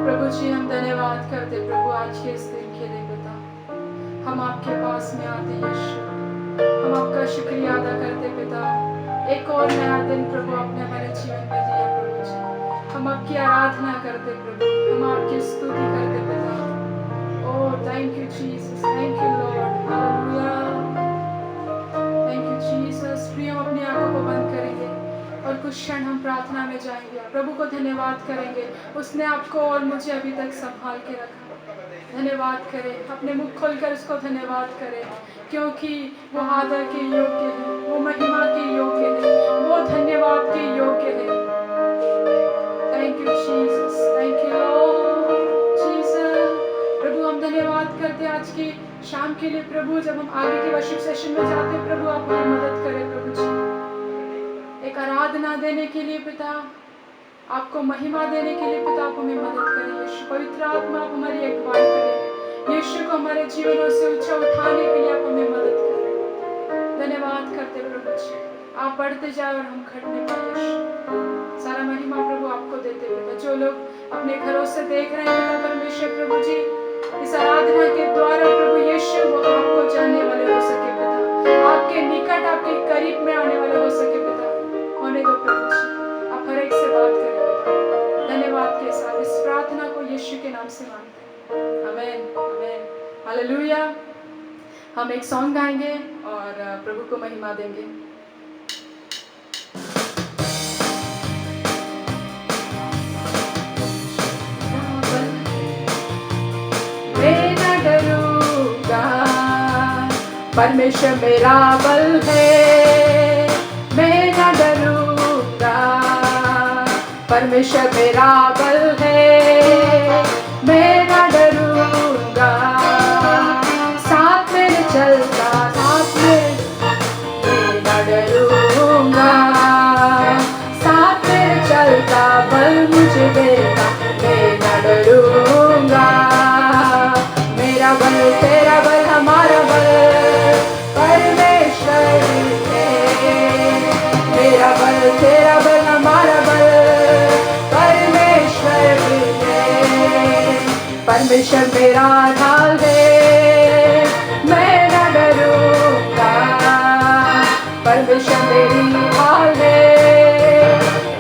प्रभु जी हम धन्यवाद करते प्रभु आज के इस दिन के लिए पिता। हम आपके पास में आते यीशु, हम आपका शुक्रिया अदा करते पिता। एक और नया दिन प्रभु आपने हमारे जीवन में दिया प्रभु जी। हम आपकी आराधना करते प्रभु, हम आपकी स्तुति करते पिता। Oh thank you Jesus, thank you Lord, hallelujah, thank you Jesus. प्रिय हम अपनी आंखों को बंद करेंगे और कुछ क्षण हम प्रार्थना में जाएंगे, प्रभु को धन्यवाद करेंगे। उसने आपको और मुझे अभी तक संभाल के रखा। धन्यवाद करें, अपने मुख खोलकर उसको धन्यवाद करें, क्योंकि वो आदर के योग्य है, वो महिमा के योग्य है, वो धन्यवाद के योग्य है। Thank you Jesus, thank you lord Jesus. प्रभु हम धन्यवाद करते आज की शाम के लिए प्रभु। जब हम आगे के वर्शिप सेशन में जाते प्रभु, आप हमारी मदद करें प्रभु जी। एक आराधना देने के लिए पिता, आपको महिमा देने के लिए पिता, आप हमें मदद करें यीशु। पवित्र आत्मा आप हमारी अगुवाई करें यीशु, को हमारे जीवनों से ऊंचा उठाने के लिए आप हमें मदद करें। धन्यवाद करते प्रभु जी, आप बढ़ते जाए और हम घटने पाए यीशु। सारा महिमा प्रभु आपको देते पिता। जो लोग अपने घरों से देख रहे हैं पिता परमेश्वर प्रभु जी, इस आराधना के द्वारा प्रभु यीशु वो आपको जानने वाले हो सके पिता, आपके निकट आपके करीब में आने वाले हो सके पिता। होने दो प्रभु जी, आप हर एक से बात करें पिता। धन्यवाद के साथ इस प्रार्थना को यीशु के नाम से मांगते हैं, आमीन आमीन, हालेलुया। हम एक सॉन्ग गाएंगे और प्रभु को महिमा देंगे। मैं न डरूंगा, परमेश्वर मेरा बल है। मैं न डरूंगा, परमेश्वर मेरा बल है। मैं न डरूंगा, साथ मेरे चलता, साथ में मैं न डरूंगा, साथ मेरे चलता, बल मुझे देता, मैं न डरूंगा। मेरा बल तेरा बल हमारा बल परमेश्वर है। मेरा बल तेरा बल हमारा बल परमेश्वर है। परमेश्वर मेरा ढाल है, मैं न डरूंगा, परमेश्वर मेरी ढाल है,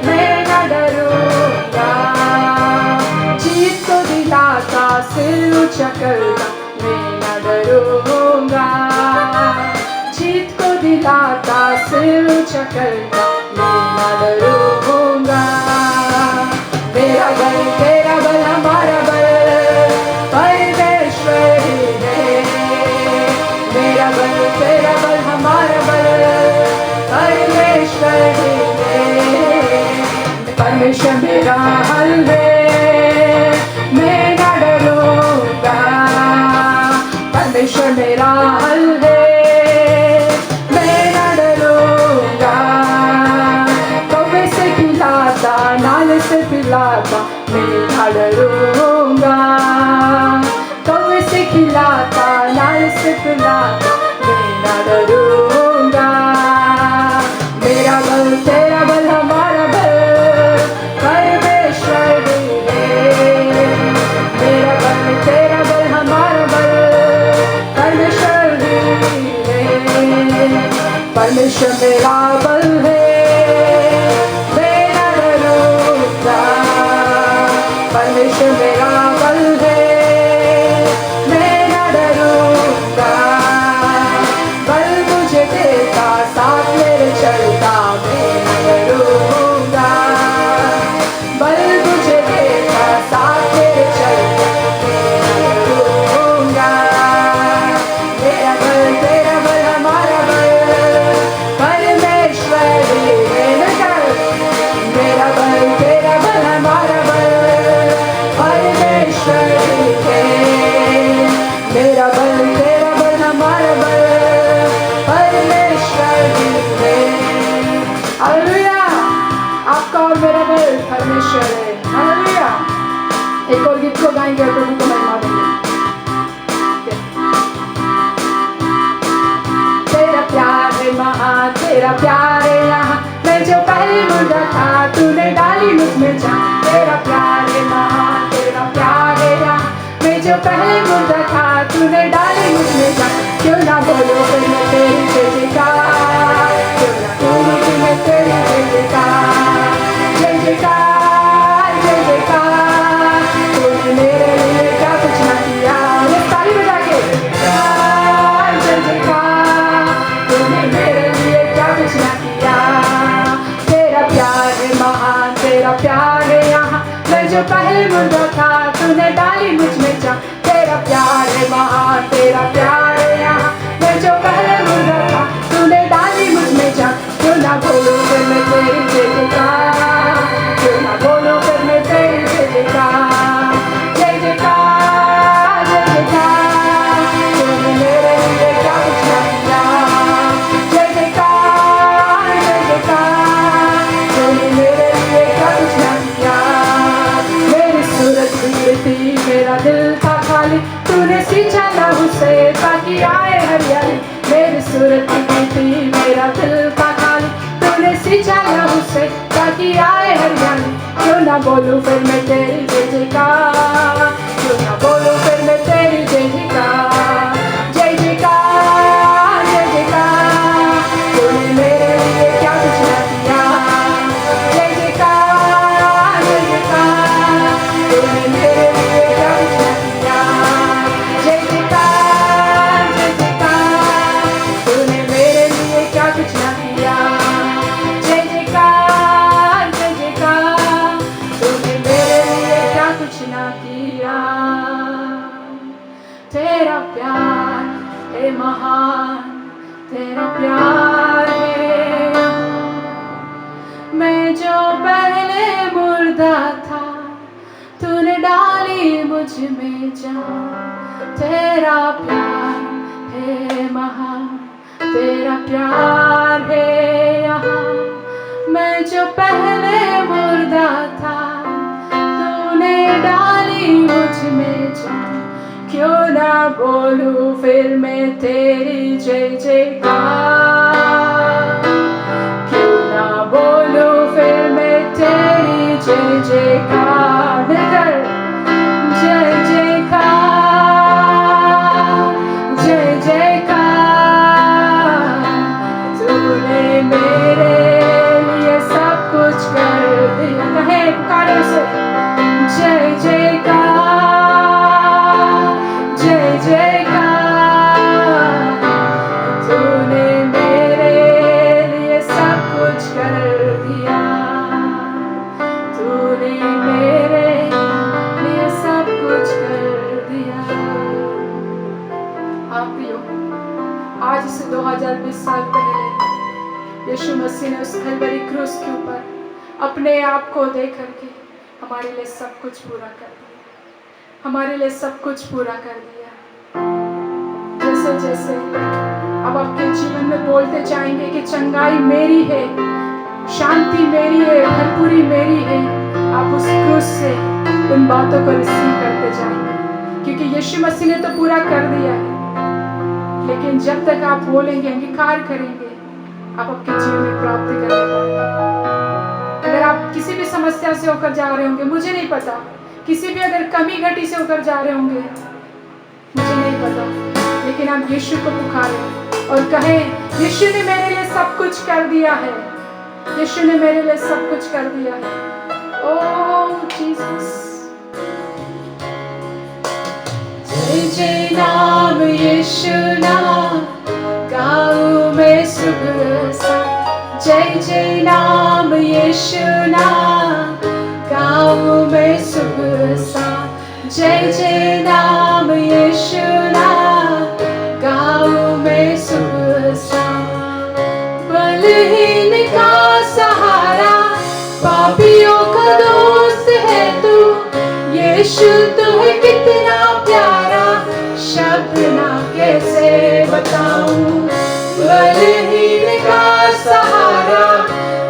मैं न डरूंगा। जीत को दिलाता, सिर ऊंचा करता, मैं न डरूंगा। जीत को दिलाता, सिर ऊंचा करता, मैं न डरूंगा। मेरा बल तेरा बल हमारा बल परमेश्वर है। मेरा बल तेरा बल हमारा बल परमेश्वर है। परमेश्वर मेरा हल है, मैं न डरूंगा, परमेश्वर मेरा हल है, मैं न डरूंगा। कौवे से खिलाता, नाले से पिलाता, मैं न डरूंगा। कौवे से खिलाता, नाले से पिलाता, मैं न डरूंगा। मेरा बल तेरा बल हमारा बल परमेश्वर है। मेरा बल तेरा बल हमारा बल परमेश्वर है। परमेश्वर मेरा बल है, मैं न डरूंगा। परमेश्वर मेरा बल है, मैं न डरूंगा। बल मुझे देता, साथ मेरे चलता, मैं न डरूंगा। बल मुझे देता, साथ मेरे चलता, मैं न डरूंगा। मेरा बल तेरा बल हमारा बल परमेश्वर है। मेरा बल तेरा बल हमारा बल परमेश्वर है। मेरा बल तेरा बल हमारा बल परमेश्वर है। हालेलुया, आपका और मेरा बल परमेश्वर है। हालेलुया। एक और गीत को गाएंगे, प्रभु को महिमा देंगे। तेरा प्यार है महान, तेरा प्यार है यहाँ, मैं जो पहले मुर्दा था, तूने डाली मुझ में जान। तेरा प्यार है महान, तूने डाली मुझ में जान, क्यों ना बोलो फिर मैं तेरी जय जयकार, क्यों ना बोलो फिर मैं तेरी जय जयकार, जय जयकार जय जयकार। तूने मेरे लिए क्या कुछ ना किया, ये ताली बजा के जय जयकार, तूने मेरे लिए क्या कुछ ना किया। तेरा प्यार है महान, तेरा प्यार है यहाँ, मैं जो पहले मुर्दा था तूने डाली मुझ में जान। तेरा प्यार है महान, तेरा प्यार है यहाँ, मैं जो पहले मुर्दा था तूने डाली मुझ में जान। क्यों ना बोलूं फिर मैं तेरी जय जयकार, क्यों ना बोलूं फिर मैं तेरी जय जयकार, जय जयकार जय जयकार। तूने मेरे लिए क्या कुछ ना किया, जय जयकार जय जयकार। तूने मेरे लिए क्या कुछ ना किया। मेरी सूरत बिगड़ी थी, मेरा दिल था खाली, तूने सींचा लहू से ताकि आए हरियाली। मेरी सूरत बिगड़ी थी, मेरा दिल था खाली, तूने सींचा लहू से ताकि आए हरियाली। क्यों ना बोलूं फिर मैं तेरी जय जयकार, क्यों ना बोलूं फिर मैं तेरी जय जयकार, जय जयकार जय जयकार। तूने मेरे लिए क्या कुछ ना किया, जय जयकार जय जयकार। तूने मेरे लिए क्या कुछ ना किया, जय जयकार जय जयकार। तूने मेरे लिए क्या कुछ ना किया, जय जयकार जय जयकार। तूने मेरे लिए क्या कुछ ना किया। तेरा प्यार है महान, तेरा प्यार है, मैं जो पहले मुर्दा था तूने डाली मुझ में जान। तेरा प्यार है महान, तेरा प्यार है यहाँ, मैं जो पहले मुर्दा था तूने डाली मुझ में जान। क्यों ना बोलूं फिर मैं तेरी जय जयकार, क्यों ना बोलूं फिर मैं तेरी जय जयकार, मिलकर जय जयकार जय जयकार। तूने मेरे लिए सब कुछ कर दिया, कहे पुकारे से जय जयकार जय जयकार। तूने मेरे लिए सब कुछ कर दिया, तूने मेरे लिए सब कुछ कर दिया। हाँ प्रियो, आज से 2020 साल पहले यीशु मसीह ने उस कलवरी क्रूस के ऊपर अपने आप को दे करके हमारे लिए सब कुछ पूरा कर दिया, हमारे लिए सब कुछ पूरा कर दिया। जैसे जैसे अब आपके जीवन में बोलते जाएंगे कि चंगाई मेरी है, शांति मेरी है, भरपूरी मेरी है, आप उस क्रूस से उन बातों को रिसीव करते जाएंगे, क्योंकि यीशु मसीह ने तो पूरा कर दिया है। लेकिन जब तक आप बोलेंगे, अंगीकार करेंगे, आप आपके जीवन में प्राप्ति कर पाएंगे। अगर आप किसी भी समस्या से होकर जा रहे होंगे, मुझे नहीं पता, किसी भी अगर कमी घटी से होकर जा रहे होंगे, मुझे नहीं पता, लेकिन आप यीशु को पुकारें और कहें, यीशु ने मेरे लिए सब कुछ कर दिया है, यीशु ने मेरे लिए सब कुछ कर दिया है। ओह जीसस, जय जय नाम यीशु नाम गाऊं मैं सुबह सा, जय जय नाम यीशु नाम गाऊं मैं सुबह सा, जय जय नाम यीशु नाम गाऊं मैं सुबह सा। बलहीन का सहारा, पापियों का दोस्त है तू, यीशु तू है कितना प्यारा, शब्द ना कैसे बताऊं। बलहीन का सहारा,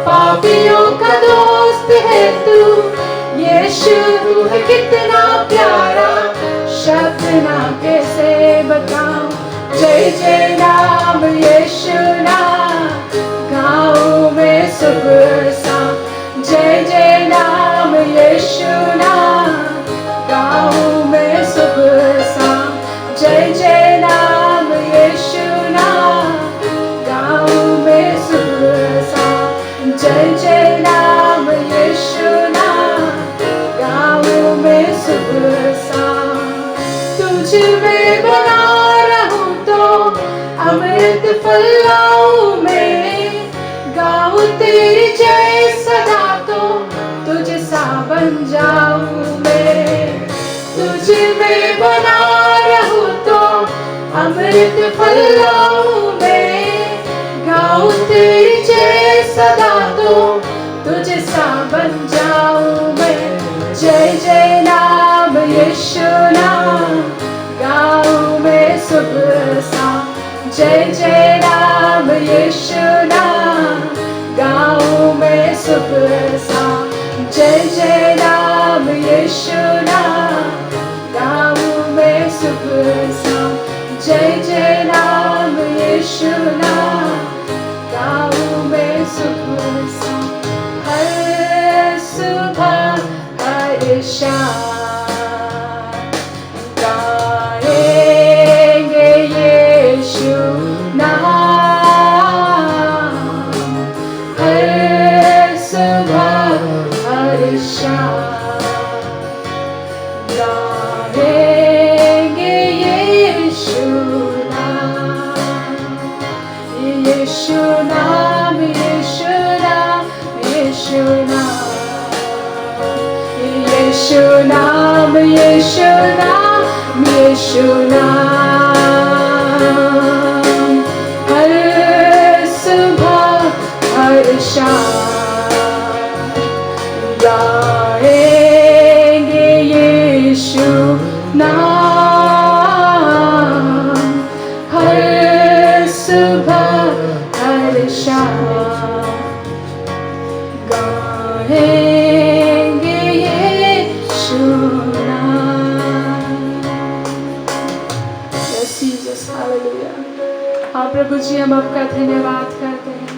पापियों का दोस्त है तू, यीशु तू है कितना प्यारा, शब्द ना कैसे बताऊं। जय जय नाम यीशु नाम गाऊं मैं सुबह सा, जय जय नाम यीशु नाम गाऊं मैं सुबह सा, जय जय में बना रहूं तो अमृत फैलाऊं मैं, गाऊं तेरी जय सदा तो तुझ सा बन जाऊं मैं। तुझ में बना रहूं तो अमृत फैलाऊं मैं, गाऊं तेरी जय सदा तो तुझ सा बन जाऊं मैं। जय जय नाम यीशु नाम गाऊं मैं सुबह शाम, जय जय नाम यीशु नाम गाऊं मैं सुबह शाम, जय जय नाम यीशु नाम गाऊं मैं सुबह शाम, जय जय नाम यीशु नाम गाऊं मैं सुबह शाम। हर सुबह हर शाम गाएंगे यीशु नाम, हर सुबह हर शाम गाएंगे यीशु नाम, यीशु नाम यीशु नाम यीशु नाम, यीशु नाम यीशु नाम यीशु नाम, हर सुबह हर शाम गाएंगे यीशु नाम, हर सुबह हर शाम गाएंगे यीशु नाम। Yes, Jesus, hallelujah। हाँ प्रभु जी, हम आपका धन्यवाद करते हैं।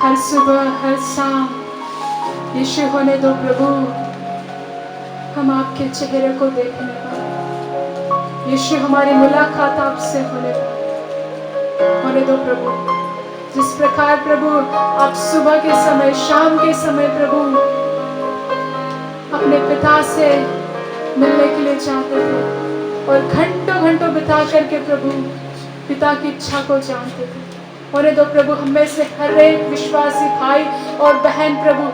हर सुबह हर शाम यीशु होने दो प्रभु, हम आपके चेहरे को देखने पाए। यीशु, हमारी मुलाकात आपसे होने दो प्रभु। जिस प्रकार प्रभु आप सुबह के समय शाम के समय प्रभु अपने पिता से मिलने के लिए चाहते थे और घंटों घंटों बिता करके प्रभु पिता की इच्छा को जानते थे, होने दो प्रभु हमें से हर एक विश्वासी भाई और बहन प्रभु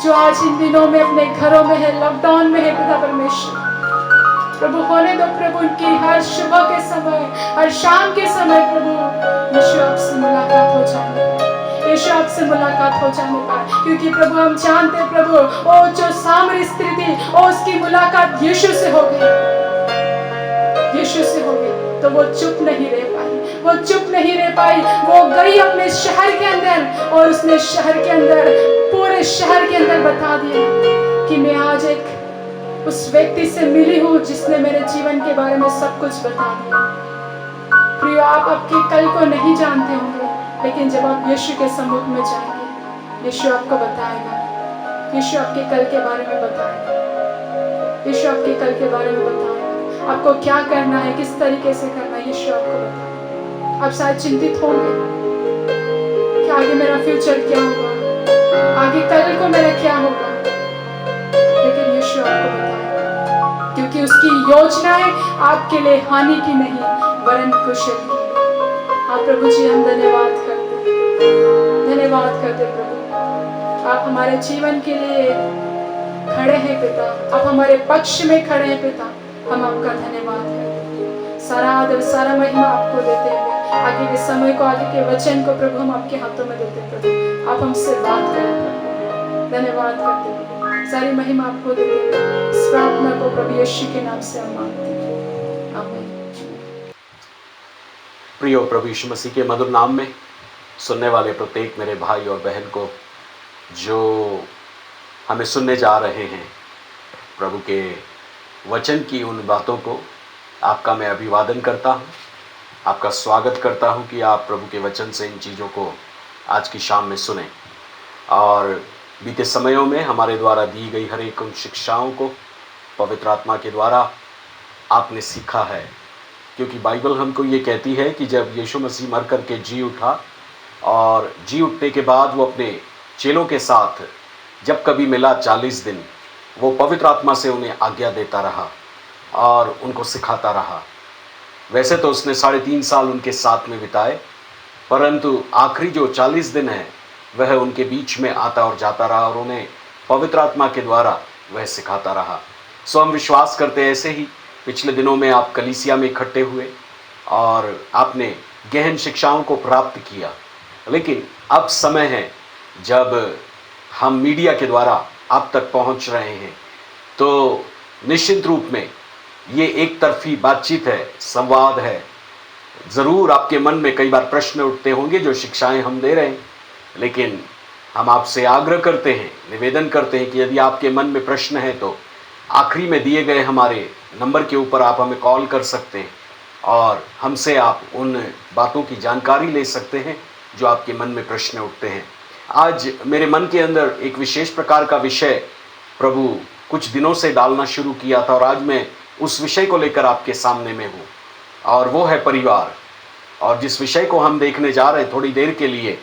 जो आज इन दिनों में अपने घरों में है, लॉकडाउन में है पिता परमेश्वर प्रभु, होने दो प्रभु उनकी हर सुबह के समय हर शाम के समय प्रभु यीशु आपसे मुलाकात हो जाने पाए, यीशु आपसे मुलाकात हो जाने पाए। क्योंकि प्रभु हम जानते हैं प्रभु वो जो सामरी स्त्री थी वो उसकी मुलाकात यीशु से हो गई, यीशु से हो गई तो वो चुप नहीं रह पाई, वो चुप नहीं रह पाई, वो गई अपने शहर के अंदर और उसने शहर के अंदर पूरे शहर के अंदर बता दिया कि मैं आज एक उस व्यक्ति से मिली हूँ जिसने मेरे जीवन के बारे में सब कुछ बता दिया। प्रियो, आप आपके कल को नहीं जानते होंगे, लेकिन जब आप यीशु के सम्मुख में जाएंगे यीशु आपको बताएगा, यीशु आपके कल के बारे में बताएगा, यीशु आपके कल के बारे में बताएगा, आपको क्या करना है, किस तरीके से करना है, यीशु आपको बताएगा। आप शायद चिंतित होंगे कि आगे मेरा फ्यूचर क्या होगा, आगे कल को मेरा क्या होगा, लेकिन यीशु आपको बताएगा क्योंकि उसकी योजनाएं आपके लिए हानि की नहीं वरन कुशल की। आप प्रभु जी हम धन्यवाद करते प्रभु, आप हमारे जीवन के लिए खड़े हैं पिता, आप हमारे पक्ष में खड़े हैं पिता, हम आपका धन्यवाद करते हैं। सारा आदर सारा महिमा आपको देते हैं, आगे के समय को आगे के वचन को प्रभु हम आपके हाथों में देते हैं प्रभु, आप हमसे बात करें, धन्यवाद करते हैं, सारी महिमा आपको देते हैं। इस प्रार्थना को प्रभु यीशु के नाम से हम मांगते हैं, आमीन। प्रिय प्रभु यीशु मसीह के मधुर नाम में सुनने वाले प्रत्येक मेरे भाई और बहन को जो हमें सुनने जा रहे हैं, प्रभु के वचन की उन बातों को आपका मैं अभिवादन करता हूँ, आपका स्वागत करता हूँ कि आप प्रभु के वचन से इन चीज़ों को आज की शाम में सुने और बीते समयों में हमारे द्वारा दी गई हर एक उन शिक्षाओं को पवित्र आत्मा के द्वारा आपने सीखा है। क्योंकि बाइबल हमको ये कहती है कि जब यीशु मसीह मर कर के जी उठा और जी उठने के बाद वो अपने चेलों के साथ जब कभी मिला 40 दिन वो पवित्र आत्मा से उन्हें आज्ञा देता रहा और उनको सिखाता रहा। वैसे तो उसने 3.5 साल उनके साथ में बिताए, परंतु आखिरी जो 40 दिन है वह उनके बीच में आता और जाता रहा और उन्हें पवित्र आत्मा के द्वारा वह सिखाता रहा। सो हम विश्वास करते हैं ऐसे ही पिछले दिनों में आप कलीसिया में इकट्ठे हुए और आपने गहन शिक्षाओं को प्राप्त किया, लेकिन अब समय है जब हम मीडिया के द्वारा आप तक पहुंच रहे हैं। तो निश्चित रूप में ये एक तरफी बातचीत है, संवाद है। ज़रूर आपके मन में कई बार प्रश्न उठते होंगे जो शिक्षाएं हम दे रहे हैं, लेकिन हम आपसे आग्रह करते हैं, निवेदन करते हैं कि यदि आपके मन में प्रश्न है तो आखिरी में दिए गए हमारे नंबर के ऊपर आप हमें कॉल कर सकते हैं और हमसे आप उन बातों की जानकारी ले सकते हैं जो आपके मन में प्रश्न उठते हैं। आज मेरे मन के अंदर एक विशेष प्रकार का विषय प्रभु कुछ दिनों से डालना शुरू किया था और आज मैं उस विषय को लेकर आपके सामने में हूँ, और वो है परिवार। और जिस विषय को हम देखने जा रहे हैं थोड़ी देर के लिए,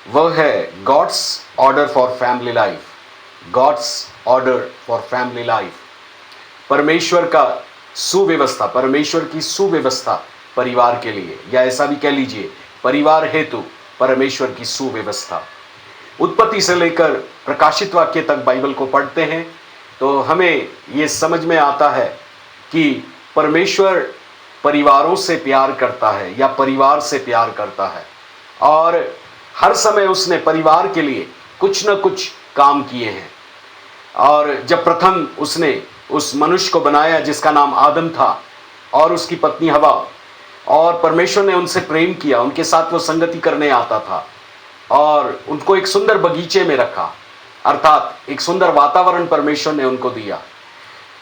वह है God's order for family life. God's order for family life, परमेश्वर का सुव्यवस्था, परमेश्वर की सुव्यवस्था परिवार के लिए, या ऐसा भी कह लीजिए परिवार हेतु परमेश्वर की सुव्यवस्था। उत्पत्ति से लेकर प्रकाशित वाक्य तक बाइबल को पढ़ते हैं तो हमें ये समझ में आता है कि परमेश्वर परिवारों से प्यार करता है या परिवार से प्यार करता है, और हर समय उसने परिवार के लिए कुछ न कुछ काम किए हैं। और जब प्रथम उसने उस मनुष्य को बनाया जिसका नाम आदम था और उसकी पत्नी हवा, और परमेश्वर ने उनसे प्रेम किया, उनके साथ वो संगति करने आता था और उनको एक सुंदर बगीचे में रखा, अर्थात एक सुंदर वातावरण परमेश्वर ने उनको दिया।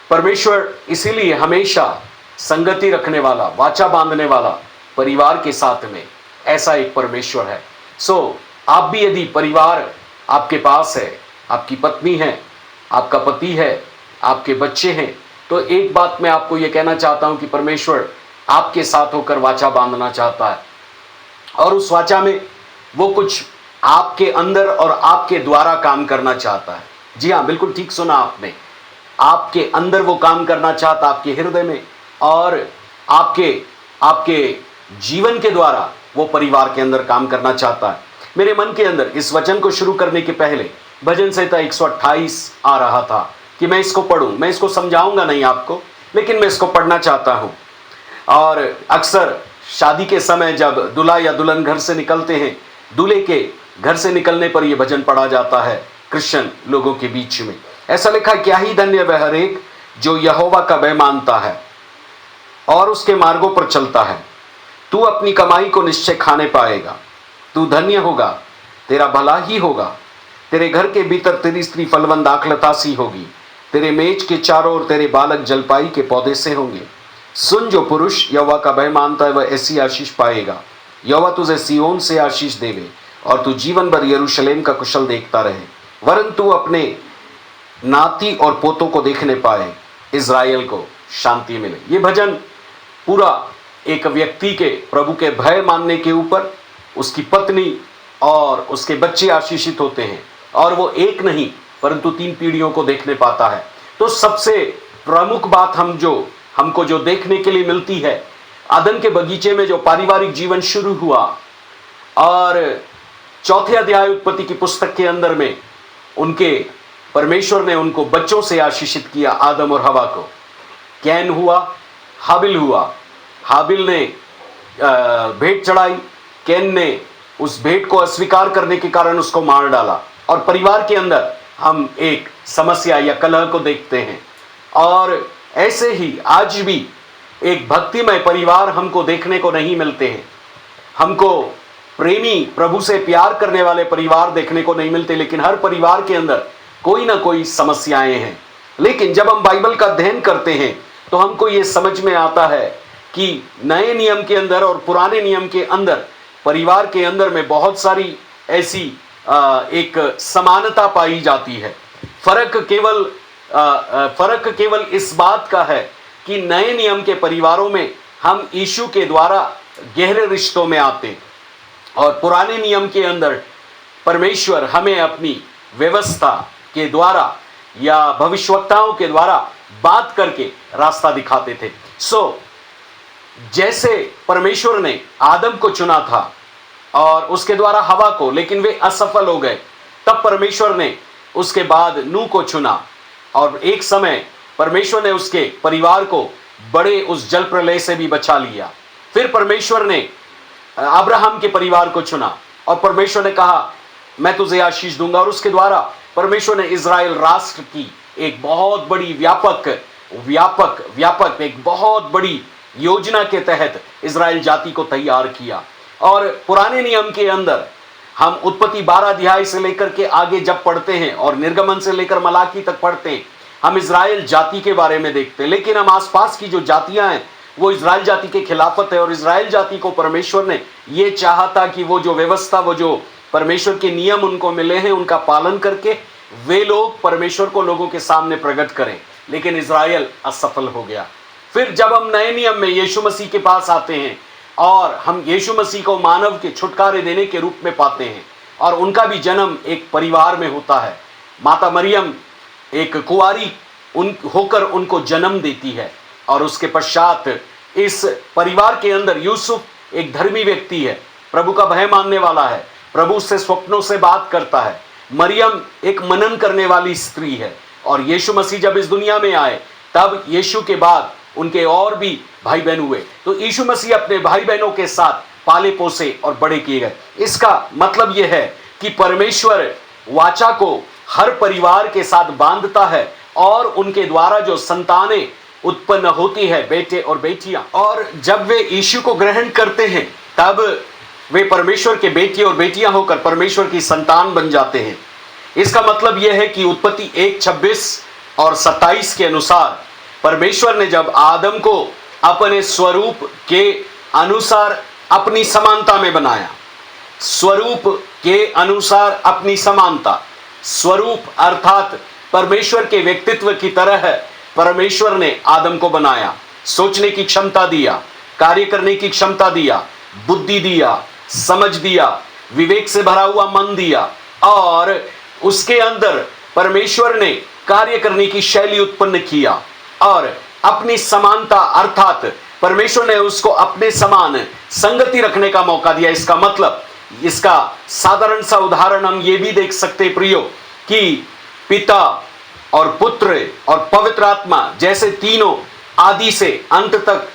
परमेश्वर इसीलिए हमेशा संगति रखने वाला, वाचा बांधने वाला परिवार के साथ में, ऐसा एक परमेश्वर है। सो आप भी यदि परिवार आपके पास है, आपकी पत्नी है, आपका पति है, आपके बच्चे हैं, तो एक बात मैं आपको ये कहना चाहता हूं कि परमेश्वर आपके साथ होकर वाचा बांधना चाहता है, और उस वाचा में वो कुछ आपके अंदर और आपके द्वारा काम करना चाहता है। जी हाँ, बिल्कुल ठीक सुना आपने, आपके अंदर वो काम करना चाहता, आपके हृदय में, और आपके जीवन के द्वारा वो परिवार के अंदर काम करना चाहता है। मेरे मन के अंदर इस वचन को शुरू करने के पहले भजन संहिता 128 आ रहा था कि मैं इसको पढ़ूं। मैं इसको समझाऊंगा नहीं आपको, लेकिन मैं इसको पढ़ना चाहता हूं। और अक्सर शादी के समय जब दूल्हा या दुल्हन घर से निकलते हैं, दूल्हे के घर से निकलने पर यह भजन पढ़ा जाता है क्रिश्चियन लोगों के बीच में। ऐसा लिखा, क्या ही धन्य वह हर एक जो यहोवा का भय मानता है और उसके मार्गों पर चलता है। तू अपनी कमाई को निश्चय खाने पाएगा, तू धन्य होगा, तेरा भला ही होगा। तेरे घर के भीतर तेरी स्त्री फलवंत दाखलता सी होगी, तेरे मेज के चारों ओर तेरे बालक जलपाई के पौधे से होंगे। सुन, जो पुरुष यहोवा का भय मानता है वह ऐसी आशीष पाएगा। यहोवा तुझे सिय्योन से आशीष देवे और तू जीवन भर यरूशलेम का कुशल देखता रहे, वरन तू अपने नाती और पोतों को देखने पाए, इज़राइल को शांति मिले। ये भजन पूरा एक व्यक्ति के प्रभु के भय मानने के ऊपर, उसकी पत्नी और उसके बच्चे आशीषित होते हैं, और वो एक नहीं परंतु 3 पीढ़ियों को देखने पाता है। तो सबसे प्रमुख बात हमको जो देखने के लिए मिलती है, आदम के बगीचे में जो पारिवारिक जीवन शुरू हुआ, और 4थे अध्याय उत्पत्ति की पुस्तक के अंदर में उनके परमेश्वर ने उनको बच्चों से आशीषित किया, आदम और हवा को। कैन हुआ, हाबिल हुआ। हाबिल ने भेंट चढ़ाई, कैन ने उस भेंट को अस्वीकार करने के कारण उसको मार डाला। और परिवार के अंदर हम एक समस्या या कलह को देखते हैं, और ऐसे ही आज भी एक भक्तिमय परिवार हमको देखने को नहीं मिलते हैं। हमको प्रेमी, प्रभु से प्यार करने वाले परिवार देखने को नहीं मिलते, लेकिन हर परिवार के अंदर कोई ना कोई समस्याएं हैं। लेकिन जब हम बाइबल का अध्ययन करते हैं तो हमको ये समझ में आता है कि नए नियम के अंदर और पुराने नियम के अंदर, परिवार के अंदर में बहुत सारी ऐसी एक समानता पाई जाती है। फर्क केवल इस बात का है कि नए नियम के परिवारों में हम यीशु के द्वारा गहरे रिश्तों में आते हैं, और पुराने नियम के अंदर परमेश्वर हमें अपनी व्यवस्था के द्वारा या भविष्यवक्ताओं के द्वारा बात करके रास्ता दिखाते थे। जैसे परमेश्वर ने आदम को चुना था और उसके द्वारा हवा को, लेकिन वे असफल हो गए, तब परमेश्वर ने उसके बाद नूह को चुना और एक समय परमेश्वर ने उसके परिवार को बड़े उस जल प्रलय से भी बचा लिया। फिर परमेश्वर ने अब्राहम के परिवार को चुना और परमेश्वर ने कहा मैं तुझे आशीष दूंगा, और उसके द्वारा परमेश्वर ने इज़राइल राष्ट्र की एक बहुत बड़ी व्यापक एक बहुत बड़ी योजना के तहत इज़राइल जाति को तैयार किया। और पुराने नियम के अंदर हम उत्पत्ति 12 अध्याय से लेकर के आगे जब पढ़ते हैं और निर्गमन से लेकर मलाकी तक पढ़ते हैं, हम इज़राइल जाति के बारे में देखते हैं, लेकिन हम आसपास की जो जातियां हैं वो इज़राइल जाति के खिलाफत है। और इज़राइल जाति को परमेश्वर ने ये चाहा था कि वो जो व्यवस्था, वो जो परमेश्वर के नियम उनको मिले हैं, उनका पालन करके वे लोग परमेश्वर को लोगों के सामने प्रकट करें, लेकिन इज़राइल असफल हो गया। फिर जब हम नए नियम में यीशु मसीह के पास आते हैं और हम यीशु मसीह को मानव के छुटकारे देने के रूप में पाते हैं, और उनका भी जन्म एक परिवार में होता है। माता मरियम एक कुंवारी होकर उनको जन्म देती है, और उसके पश्चात इस परिवार के अंदर यूसुफ एक धर्मी व्यक्ति है, प्रभु का भय मानने वाला है, प्रभु से स्वप्नों से बात करता है। मरियम एक मनन करने वाली स्त्री है। और यीशु मसीह जब इस दुनिया में आए तब यीशु के बाद उनके और भी भाई बहन हुए। तो यीशु मसीह अपने भाई बहनों के साथ पाले पोसे और बड़े किए गए। इसका मतलब यह है कि परमेश्वर वाचा को हर परिवार के साथ बांधता है, और उनके द्वारा जो संतानें उत्पन्न होती है, बेटे और बेटियां, और जब वे यीशु को ग्रहण करते हैं तब वे परमेश्वर के बेटे और बेटियां होकर परमेश्वर की संतान बन जाते हैं। इसका मतलब यह है कि उत्पत्ति 1:26 और 27 के अनुसार परमेश्वर ने जब आदम को अपने स्वरूप के अनुसार अपनी समानता में बनाया, स्वरूप के अनुसार अपनी समानता, स्वरूप अर्थात परमेश्वर के व्यक्तित्व की तरह परमेश्वर ने आदम को बनाया, सोचने की क्षमता दिया, कार्य करने की क्षमता दिया, बुद्धि दिया, समझ दिया, विवेक से भरा हुआ मन दिया, और उसके अंदर परमेश्वर ने कार्य करने की शैली उत्पन्न किया, और अपनी समानता अर्थात परमेश्वर ने उसको अपने समान संगति रखने का मौका दिया। इसका मतलब, इसका साधारण सा उदाहरण हम ये भी देख सकते प्रियो, कि पिता और पुत्र और पवित्र आत्मा जैसे तीनों आदि से अंत तक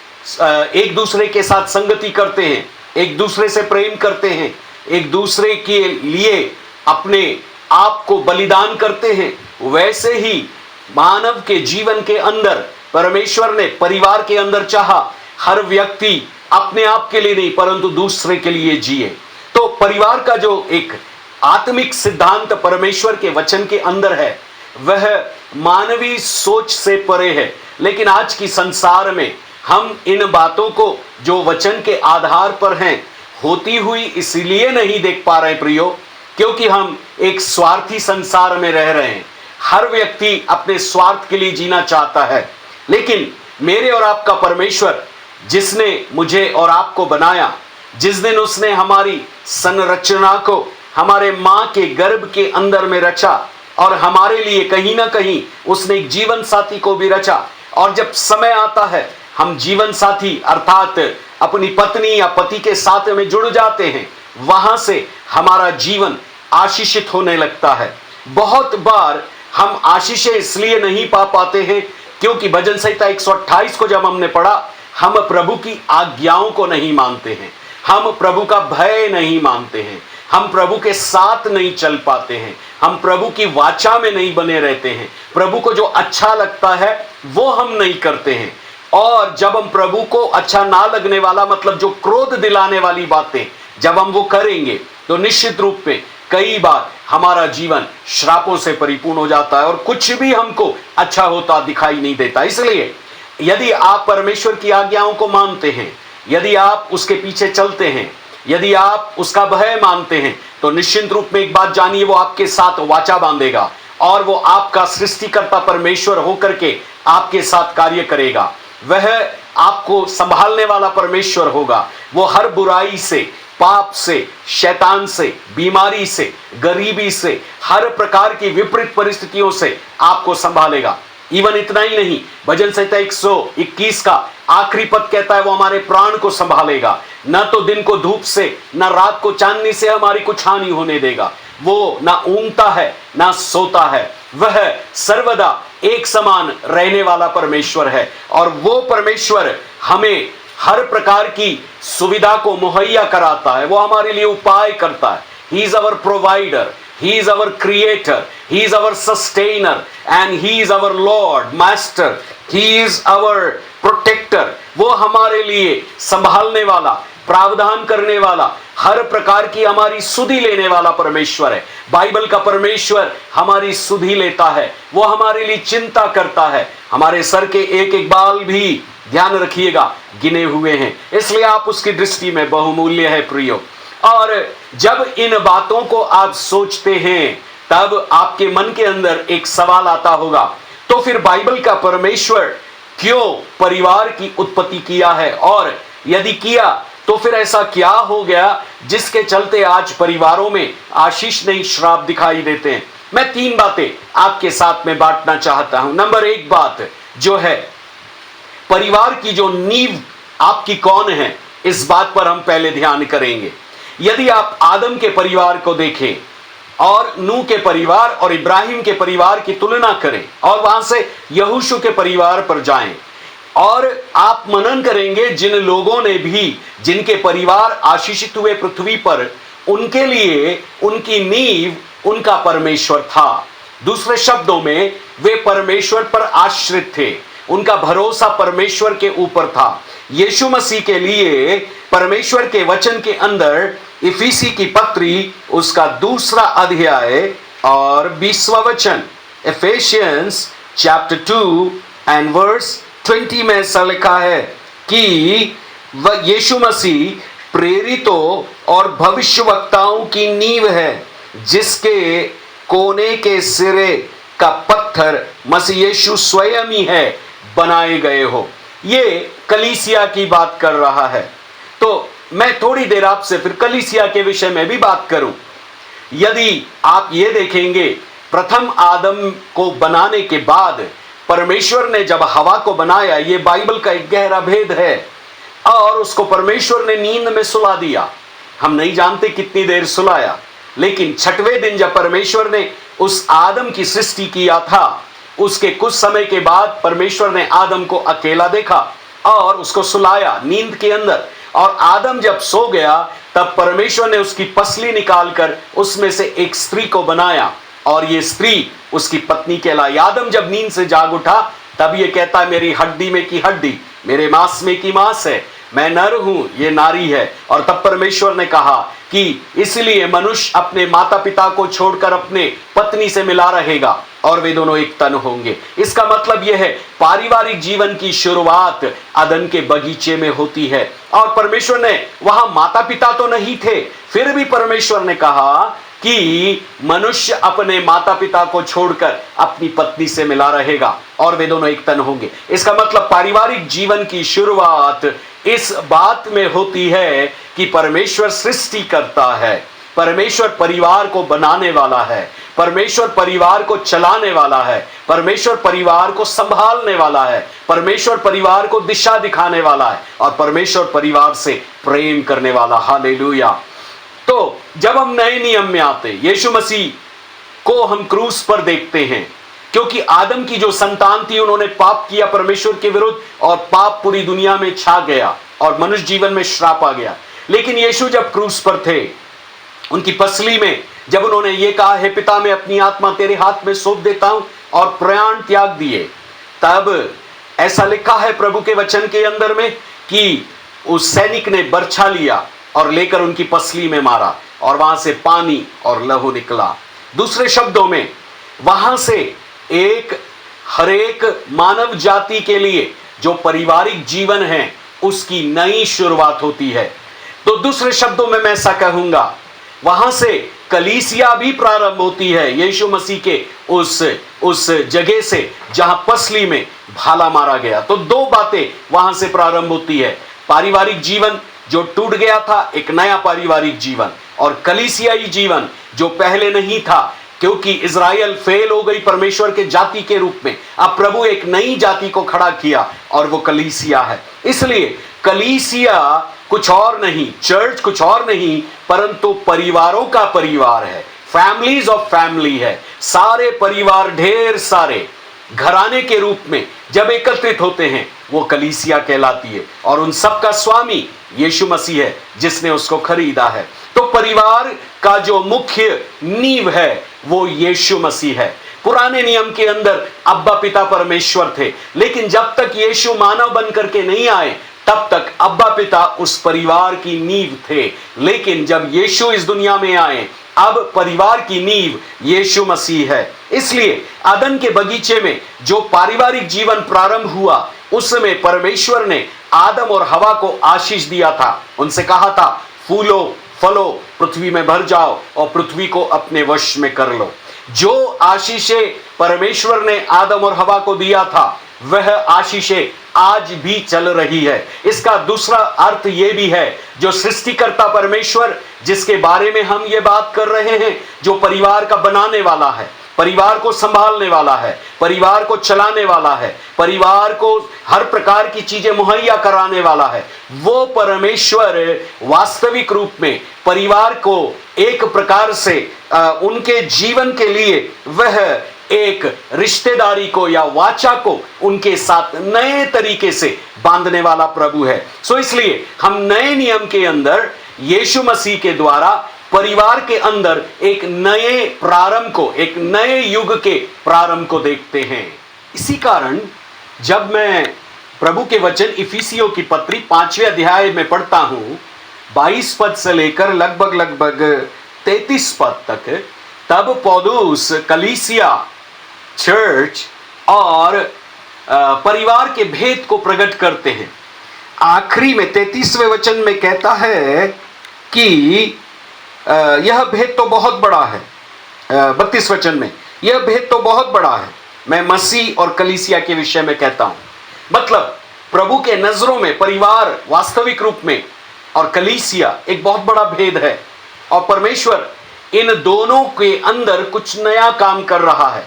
एक दूसरे के साथ संगति करते हैं, एक दूसरे से प्रेम करते हैं, एक दूसरे के लिए अपने आप को बलिदान करते हैं, वैसे ही मानव के जीवन के अंदर परमेश्वर ने परिवार के अंदर चाहा हर व्यक्ति अपने आप के लिए नहीं परंतु दूसरे के लिए जिए। तो परिवार का जो एक आत्मिक सिद्धांत परमेश्वर के वचन के अंदर है वह मानवीय सोच से परे है। लेकिन आज की संसार में हम इन बातों को जो वचन के आधार पर हैं होती हुई इसलिए नहीं देख पा रहे प्रियो, क्योंकि हम एक स्वार्थी संसार में रह रहे हैं। हर व्यक्ति अपने स्वार्थ के लिए जीना चाहता है। लेकिन मेरे और आपका परमेश्वर जिसने मुझे और आपको बनाया, जिस दिन उसने हमारी संरचना को हमारे मां के गर्भ के अंदर में रचा और हमारे लिए कहीं ना कहीं उसने एक जीवन साथी को भी रचा, और जब समय आता है हम जीवन साथी अर्थात अपनी पत्नी या पति के साथ में जुड़ जाते हैं, वहां से हमारा जीवन आशीषित होने लगता है। बहुत बार हम आशीषें इसलिए नहीं पा पाते हैं क्योंकि भजन संहिता 128 को जब हमने पढ़ा, हम प्रभु की आज्ञाओं को नहीं मानते हैं, हम प्रभु का भय नहीं मानते हैं, हम प्रभु के साथ नहीं चल पाते हैं, हम प्रभु की वाचा में नहीं बने रहते हैं, प्रभु को जो अच्छा लगता है वो हम नहीं करते हैं। और जब हम प्रभु को अच्छा ना लगने वाला मतलब जो क्रोध दिलाने वाली बातें जब हम वो करेंगे तो निश्चित रूप में कई बार हमारा जीवन श्रापों से परिपूर्ण हो जाता है और कुछ भी हमको अच्छा होता दिखाई नहीं देता। इसलिए यदि आप परमेश्वर की आज्ञाओं को मानते हैं, यदि आप उसके पीछे चलते हैं, यदि आप उसका भय मानते हैं, तो निश्चित रूप में एक बात जानिए, वो आपके साथ वाचा बांधेगा और वो आपका सृष्टिकर्ता परमेश्वर होकर के आपके साथ कार्य करेगा। वह आपको संभालने वाला परमेश्वर होगा। वो हर बुराई से, पाप से, शैतान से, बीमारी से, गरीबी से, हर प्रकार की विपरीत परिस्थितियों से आपको संभालेगा। इवन इतना ही नहीं, भजन संहिता 121 का आखिरी पद कहता है वो हमारे प्राण को संभालेगा, न तो दिन को धूप से न रात को चांदनी से हमारी कुछ हानि होने देगा। वो ना ऊँघता है ना सोता है, वह सर्वदा एक समान रहने वाला परमेश्वर है। और वो परमेश्वर हमें हर प्रकार की सुविधा को मुहैया कराता है, वो हमारे लिए उपाय करता है। He is our provider, he is our creator, he is our sustainer, and he is our lord master, he is our protector। वो हमारे लिए संभालने वाला, प्रावधान करने वाला, हर प्रकार की हमारी सुधि लेने वाला परमेश्वर है। बाइबल का परमेश्वर हमारी सुधि लेता है, वो हमारे लिए चिंता करता है। हमारे सर के एक एक बाल भी, ध्यान रखिएगा, गिने हुए हैं, इसलिए आप उसकी दृष्टि में बहुमूल्य है प्रियो। और जब इन बातों को आप सोचते हैं तब आपके मन के अंदर एक सवाल आता होगा, तो फिर बाइबल का परमेश्वर क्यों परिवार की उत्पत्ति किया है, और यदि किया तो फिर ऐसा क्या हो गया जिसके चलते आज परिवारों में आशीष नहीं श्राप दिखाई देते हैं। मैं 3 बातें आपके साथ में बांटना चाहता हूं। नंबर 1 बात जो है, परिवार की जो नींव आपकी कौन है, इस बात पर हम पहले ध्यान करेंगे। यदि आप आदम के परिवार को देखें और नूह के परिवार और इब्राहिम के परिवार की तुलना करें और वहां से यहोशू के परिवार पर जाएं और आप मनन करेंगे जिन लोगों ने भी, जिनके परिवार आशीषित हुए पृथ्वी पर, उनके लिए उनकी नींव उनका परमेश्वर था। दूसरे शब्दों में वे परमेश्वर पर आश्रित थे, उनका भरोसा परमेश्वर के ऊपर था। यीशु मसीह के लिए परमेश्वर के वचन के अंदर इफिसी की पत्री उसका 2 अध्याय और 20वां वचन, एफेशियंस चैप्टर 2 एंड वर्स 20 में ऐसा लिखा है कि वह यीशु मसीह प्रेरितों और भविष्यवक्ताओं की नींव है, जिसके कोने के सिरे का पत्थर मसीह यीशु स्वयं ही है, बनाए गए हो। ये कलीसिया की बात कर रहा है। तो मैं थोड़ी देर आपसे फिर कलीसिया के विषय में भी बात करूं। यदि आप ये देखेंगे, प्रथम आदम को बनाने के बाद परमेश्वर ने जब हवा को बनाया, ये बाइबल का एक गहरा भेद है, और उसको परमेश्वर ने नींद में सुला दिया। हम नहीं जानते कितनी देर सुलाया, लेकिन 6वें दिन जब परमेश्वर ने उस आदम की सृष्टि किया था, उसके कुछ समय के बाद परमेश्वर ने आदम को अकेला देखा और उसको सुलाया नींद के अंदर। और आदम जब सो गया तब परमेश्वर ने उसकी पसली निकालकर उसमें से एक स्त्री को बनाया, और ये स्त्री उसकी पत्नी कहलाई। आदम जब नींद से जाग उठा तब ये कहता है, मेरी हड्डी में की हड्डी, मेरे मांस में की मांस है, मैं नर हूं, ये नारी है। और तब परमेश्वर ने कहा कि इसलिए मनुष्य अपने माता पिता को छोड़कर अपने पत्नी से मिला रहेगा और वे दोनों एक तन होंगे। इसका मतलब यह है, पारिवारिक जीवन की शुरुआत अदन के बगीचे में होती है, और परमेश्वर ने, वहां माता पिता तो नहीं थे, फिर भी परमेश्वर ने कहा कि मनुष्य अपने माता पिता को छोड़कर अपनी पत्नी से मिला रहेगा और वे दोनों एक तन होंगे। इसका मतलब पारिवारिक जीवन की शुरुआत इस बात में होती है कि परमेश्वर सृष्टि करता है, परमेश्वर परिवार को बनाने वाला है, परमेश्वर परिवार को चलाने वाला है, परमेश्वर परिवार को संभालने वाला है, परमेश्वर परिवार को दिशा दिखाने वाला है, और परमेश्वर परिवार से प्रेम करने वाला। हालेलुया। तो जब हम नए नियम में आते, यीशु मसीह को हम क्रूस पर देखते हैं, क्योंकि आदम की जो संतान थी उन्होंने पाप किया परमेश्वर के विरुद्ध, और पाप पूरी दुनिया में छा गया और मनुष्य जीवन में श्राप आ गया। लेकिन यीशु जब क्रूस पर थे, उनकी पसली में जब उन्होंने ये कहा, हे पिता मैं अपनी आत्मा तेरे हाथ में सौंप देता हूं, और प्राण त्याग दिए, तब ऐसा लिखा है प्रभु के वचन के अंदर में कि उस सैनिक ने बर्छा लिया और लेकर उनकी पसली में मारा, और वहां से पानी और लहू निकला। दूसरे शब्दों में, वहां से हरेक मानव जाति के लिए जो पारिवारिक जीवन है उसकी नई शुरुआत होती है। तो दूसरे शब्दों में मैं ऐसा कहूंगा, वहां से कलीसिया भी प्रारंभ होती है, यीशु मसीह के उस जगह से जहां पसली में भाला मारा गया। तो 2 बातें वहां से प्रारंभ होती है, पारिवारिक जीवन जो टूट गया था, एक नया पारिवारिक जीवन, और कलीसियाई जीवन जो पहले नहीं था, क्योंकि इज़राइल फेल हो गई परमेश्वर के जाति के रूप में। अब प्रभु एक नई जाति को खड़ा किया और वो कलीसिया है। इसलिए कलीसिया कुछ और नहीं, चर्च कुछ और नहीं, परंतु परिवारों का परिवार है, फैमिलीज ऑफ फैमिली है। सारे परिवार ढेर सारे घराने के रूप में जब एकत्रित होते हैं वो कलीसिया कहलाती है, और उन सब का स्वामी यीशु मसीह है जिसने उसको खरीदा है। तो परिवार का जो मुख्य नींव है वो यीशु मसीह है। पुराने नियम के अंदर अब्बा पिता परमेश्वर थे, लेकिन जब तक यीशु मानव बन करके नहीं आए तब तक अब्बा पिता उस परिवार की नींव थे। लेकिन जब यीशु इस दुनिया में आए, अब परिवार की नींव यीशु मसीह है। इसलिए अदन के बगीचे में जो पारिवारिक जीवन प्रारंभ हुआ, उसमें परमेश्वर ने आदम और हवा को आशीष दिया था। उनसे कहा था, फूलो फलो, पृथ्वी में भर जाओ और पृथ्वी को अपने वश में कर लो। जो आशीषें परमेश्वर ने आदम और हवा को दिया था, वह आशीषें आज भी चल रही है। इसका दूसरा अर्थ यह भी है, जो सृष्टिकर्ता परमेश्वर जिसके बारे में हम ये बात कर रहे हैं, जो परिवार का बनाने वाला है, परिवार को संभालने वाला है, परिवार को चलाने वाला है, परिवार को हर प्रकार की चीजें मुहैया कराने वाला है, वो परमेश्वर वास्तविक रूप में परिवार को एक प्रकार से उनके जीवन के लिए वह एक रिश्तेदारी को या वाचा को उनके साथ नए तरीके से बांधने वाला प्रभु है। सो इसलिए हम नए नियम के अंदर यीशु मसीह के द्वारा परिवार के अंदर एक नए प्रारंभ को, एक नए युग के प्रारंभ को देखते हैं। इसी कारण जब मैं प्रभु के वचन इफिसियों की पत्री 5वें अध्याय में पढ़ता हूं, 22 पद से लेकर लगभग 33 पद तक, तब पौलुस कलीसिया, चर्च और परिवार के भेद को प्रकट करते हैं। आखिरी में 33वें वचन में कहता है कि यह भेद तो बहुत बड़ा है। 32 वचन में, यह भेद तो बहुत बड़ा है, मैं मसीह और कलीसिया के विषय में कहता हूं। मतलब प्रभु के नजरों में परिवार वास्तविक रूप में और कलीसिया एक बहुत बड़ा भेद है, और परमेश्वर इन दोनों के अंदर कुछ नया काम कर रहा है।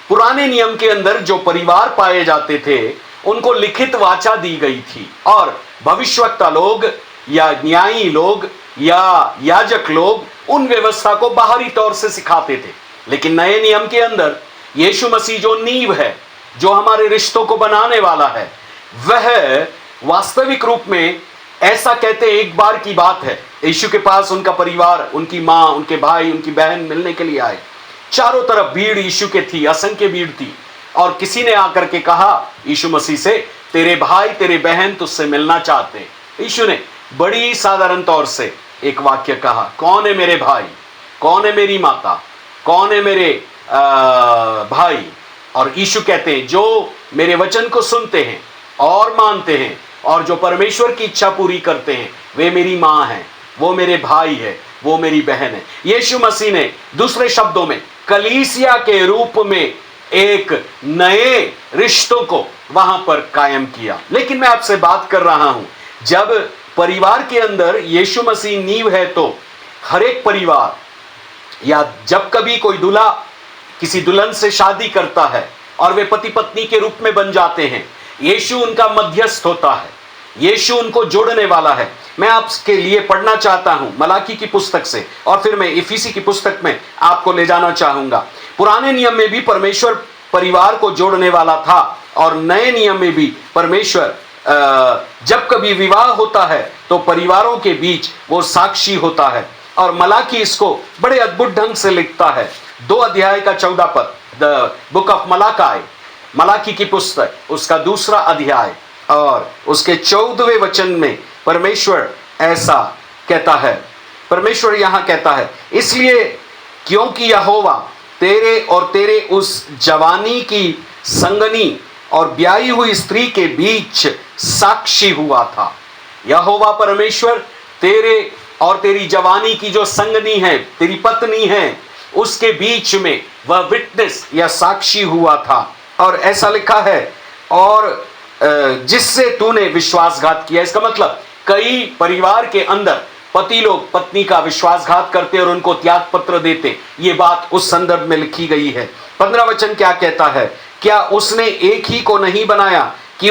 पुराने नियम के अंदर जो परिवार पाए जाते थे, उनको लिखित वाचा दी गई थी, और भविष्यवक्ता लोग या न्यायी लोग या याजक लोग उन व्यवस्था को बाहरी तौर से सिखाते थे। लेकिन नए नियम के अंदर यीशु मसीह जो नींव है, जो हमारे रिश्तों को बनाने वाला है, वह वास्तविक रूप में ऐसा कहते एक बार की बात है, यीशु के पास उनका परिवार, उनकी माँ, उनके भाई, उनकी बहन मिलने के लिए आए। चारों तरफ भीड़ यीशु के थी, असंख्य भीड़ थी, और किसी ने आकर के कहा यीशु मसीह से, तेरे भाई तेरे बहन तुझसे मिलना चाहते हैं। यीशु ने बड़ी साधारण तौर से एक वाक्य कहा, कौन है मेरे भाई, कौन है मेरी माता, कौन है मेरे भाई? और यीशु कहते हैं, जो मेरे वचन को सुनते हैं और मानते हैं और जो परमेश्वर की इच्छा पूरी करते हैं, वे मेरी माँ हैं, वो मेरे भाई है, वो मेरी बहन है। यीशु मसीह ने दूसरे शब्दों में कलीसिया के रूप में एक नए रिश्तों को वहां पर कायम किया। लेकिन मैं आपसे बात कर रहा हूं, जब परिवार के अंदर यीशु मसीह नींव है, तो हर एक परिवार, या जब कभी कोई दूल्हा किसी दुल्हन से शादी करता है और वे पति पत्नी के रूप में बन जाते हैं, यीशु उनका मध्यस्थ होता है, यीशु उनको जोड़ने वाला है। मैं आपके लिए पढ़ना चाहता हूं मलाकी की पुस्तक से, और फिर मैं इफिसी की पुस्तक में आपको ले जाना चाहूंगा। पुराने नियम में भी परमेश्वर परिवार को जोड़ने वाला था, और नए नियम में भी परमेश्वर जब कभी विवाह होता है तो परिवारों के बीच वो साक्षी होता है। और मलाकी इसको बड़े अद्भुत ढंग से लिखता है। 2 अध्याय का 14 पद, the book of Malachi, Malachi की पुस्तक, उसका 2 अध्याय और उसके 14वें वचन में परमेश्वर ऐसा कहता है। परमेश्वर यहां कहता है, इसलिए क्योंकि यहोवा तेरे और तेरे उस जवानी की संगनी और ब्याई हुई स्त्री के बीच साक्षी हुआ था। यहोवा परमेश्वर तेरे और तेरी जवानी की जो संगनी है, तेरी पत्नी है, उसके बीच में वह विटनेस या साक्षी हुआ था। और ऐसा लिखा है, और जिससे तूने विश्वासघात किया। इसका मतलब कई परिवार के अंदर पति लोग पत्नी का विश्वासघात करते और उनको त्याग पत्र देते। ये बात उस संदर्भ में लिखी गई है। 15 वचन क्या कहता है? क्या उसने एक ही को नहीं बनाया कि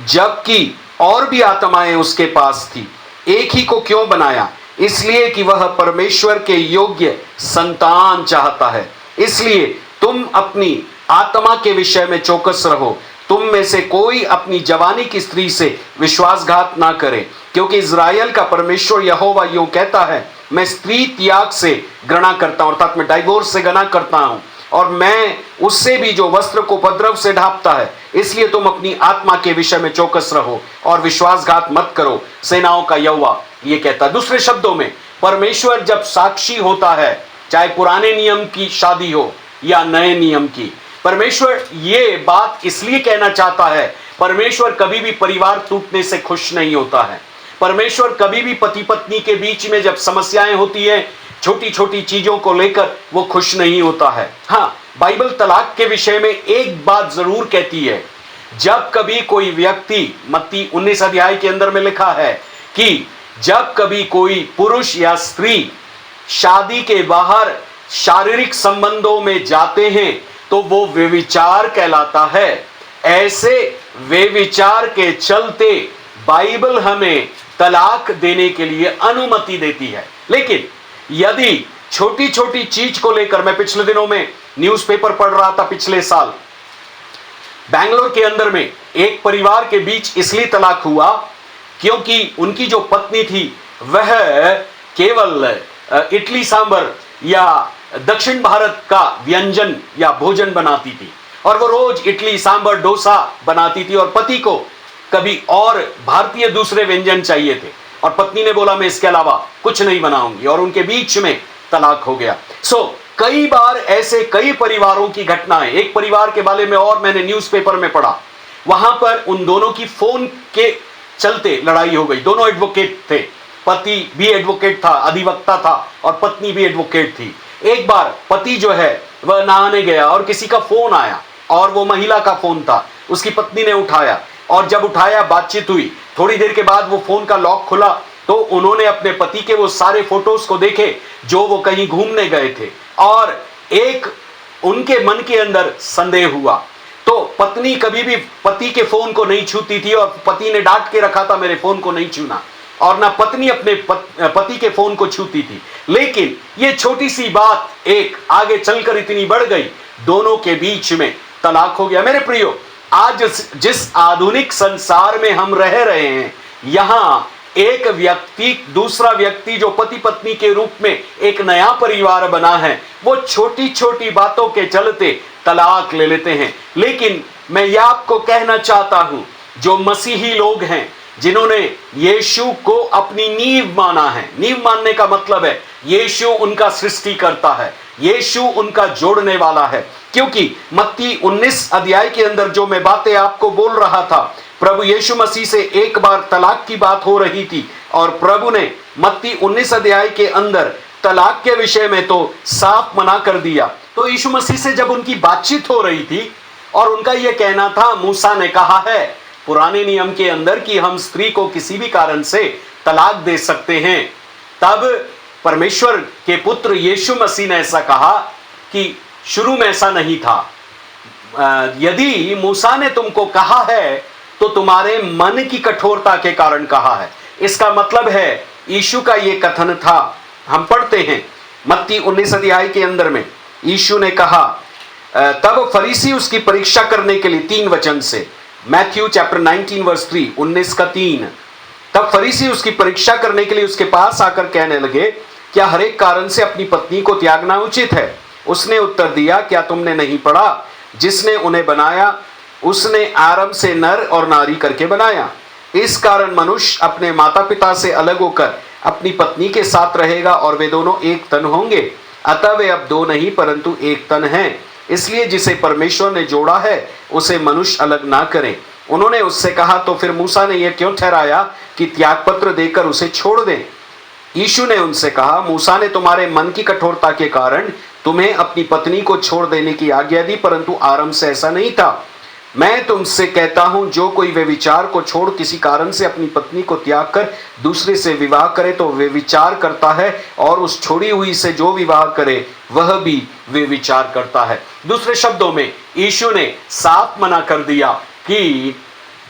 जबकि और भी आत्माएं उसके पास थी? एक ही को क्यों बनाया? इसलिए कि वह परमेश्वर के योग्य संतान चाहता है। इसलिए तुम अपनी आत्मा के विषय में चौकस रहो। तुम में से कोई अपनी जवानी की स्त्री से विश्वासघात ना करे, क्योंकि इज़राइल का परमेश्वर यहोवा यूं कहता है, मैं स्त्री त्याग से घृणा करता हूं, अर्थात मैं डाइवोर्स से घृणा करता हूं, और मैं उससे भी जो वस्त्र को उपद्रव से ढांपता है। इसलिए तुम अपनी आत्मा के विषय में चौकस रहो और विश्वासघात मत करो, सेनाओं का यहोवा ये कहता है। दूसरे शब्दों में, परमेश्वर जब साक्षी होता है, चाहे पुराने नियम की शादी हो या नए नियम की, परमेश्वर ये बात इसलिए कहना चाहता है, परमेश्वर कभी भी परिवार टूटने से खुश नहीं होता है। परमेश्वर कभी भी पति पत्नी के बीच में जब समस्याएं होती है, छोटी छोटी चीजों को लेकर, वो खुश नहीं होता है। हाँ, बाइबल तलाक के विषय में एक बात जरूर कहती है। जब कभी कोई व्यक्ति, मत्ती 19 अध्याय के अंदर में लिखा है कि जब कभी कोई पुरुष या स्त्री शादी के बाहर शारीरिक संबंधों में जाते हैं तो वो व्यभिचार कहलाता है। ऐसे व्यभिचार के चलते बाइबल हमें तलाक देने के लिए अनुमति देती है। लेकिन यदि छोटी छोटी चीज को लेकर, मैं पिछले दिनों में न्यूज़पेपर पढ़ रहा था, पिछले साल बैंगलोर के अंदर में एक परिवार के बीच इसलिए तलाक हुआ क्योंकि उनकी जो पत्नी थी वह केवल इडली सांभर या दक्षिण भारत का व्यंजन या भोजन बनाती थी, और वो रोज इडली सांभर डोसा बनाती थी, और पति को कभी और भारतीय दूसरे व्यंजन चाहिए थे, और पत्नी ने बोला मैं इसके अलावा कुछ नहीं बनाऊंगी, और उनके बीच में तलाक हो गया। कई बार ऐसे कई परिवारों की घटनाएं, एक परिवार के बारे में और मैंने न्यूज़पेपर में पढ़ा, वहां पर उन दोनों की फोन के चलते लड़ाई हो गई। दोनों एडवोकेट थे, पति भी एडवोकेट था, अधिवक्ता था, और पत्नी भी एडवोकेट थी। एक बार पति जो है वह नहाने गया और किसी का फोन आया, और वो महिला का फोन था। उसकी पत्नी ने उठाया, और जब उठाया बातचीत हुई। थोड़ी देर के बाद वो फोन का लॉक खुला तो उन्होंने अपने पति के वो सारे फोटोज को देखे जो वो कहीं घूमने गए थे, और एक उनके मन के अंदर संदेह हुआ। तो पत्नी कभी भी पति के फोन को नहीं छूती थी, और पति ने डांट के रखा था मेरे फोन को नहीं छूना, और ना पत्नी अपने पति के फोन को छूती थी। लेकिन ये छोटी सी बात एक आगे चलकर इतनी बढ़ गई, दोनों के बीच में तलाक हो गया। मेरे प्रियो, आज जिस आधुनिक संसार में हम रह रहे हैं, यहां एक व्यक्ति, दूसरा व्यक्ति जो पति पत्नी के रूप में एक नया परिवार बना है, वो छोटी छोटी बातों के चलते तलाक ले लेते हैं। लेकिन मैं यह आपको कहना चाहता हूं, जो मसीही लोग हैं, जिन्होंने यीशु को अपनी नींव माना है, नींव मानने का मतलब है यीशु उनका सृष्टिकर्ता है, यीशु उनका जोड़ने वाला है। क्योंकि मत्ती 19 अध्याय के अंदर जो मैं बातें आपको बोल रहा था, प्रभु यीशु मसीह से एक बार तलाक की बात हो रही थी, और प्रभु ने मत्ती 19 अध्याय के अंदर तलाक के विषय में तो साफ मना कर दिया। तो यीशु मसीह से जब उनकी बातचीत हो रही थी, और उनका यह कहना था, मूसा ने कहा है पुराने नियम के अंदर कि हम स्त्री को किसी भी कारण से तलाक दे सकते हैं, तब परमेश्वर के पुत्र यीशु मसीह ने ऐसा कहा कि शुरू में ऐसा नहीं था। यदि मूसा ने तुमको कहा है तो तुम्हारे मन की कठोरता के कारण कहा है। इसका मतलब है यीशु का यह कथन था। हम पढ़ते हैं मत्ती 19 अध्याय के अंदर में, यीशु ने कहा, तब फरीसी उसकी परीक्षा करने के लिए, 3 वचन से, मैथ्यू चैप्टर 19 वर्स 3, 19 का 3, तब फरीसी उसकी परीक्षा करने के लिए उसके पास आकर कहने लगे, क्या हर एक कारण से अपनी पत्नी को त्यागना उचित है? उसने उत्तर दिया, क्या तुमने नहीं पढ़ा, जिसने उन्हें बनाया उसने आरंभ से नर और नारी करके बनाया। इस कारण मनुष्य अपने माता पिता से अलग होकर अपनी पत्नी के साथ रहेगा, और वे दोनों एक तन होंगे। अतः वे अब 2 नहीं परंतु एक तन हैं। इसलिए जिसे परमेश्वर ने जोड़ा है उसे मनुष्य अलग ना करे। उन्होंने उससे कहा, तो फिर मूसा ने यह क्यों ठहराया कि त्यागपत्र देकर उसे छोड़ दें? यीशु ने उनसे कहा, मूसा ने तुम्हारे मन की कठोरता के कारण तुम्हें अपनी पत्नी को छोड़ देने की आज्ञा दी, परंतु आरंभ से ऐसा नहीं था। मैं तुमसे कहता हूं, जो कोई व्यभिचार को छोड़ किसी कारण से अपनी पत्नी को त्याग कर दूसरे से विवाह करे तो व्यभिचार करता है, और उस छोड़ी हुई से जो विवाह करे वह भी व्यभिचार करता है। दूसरे शब्दों में यीशु ने साफ मना कर दिया कि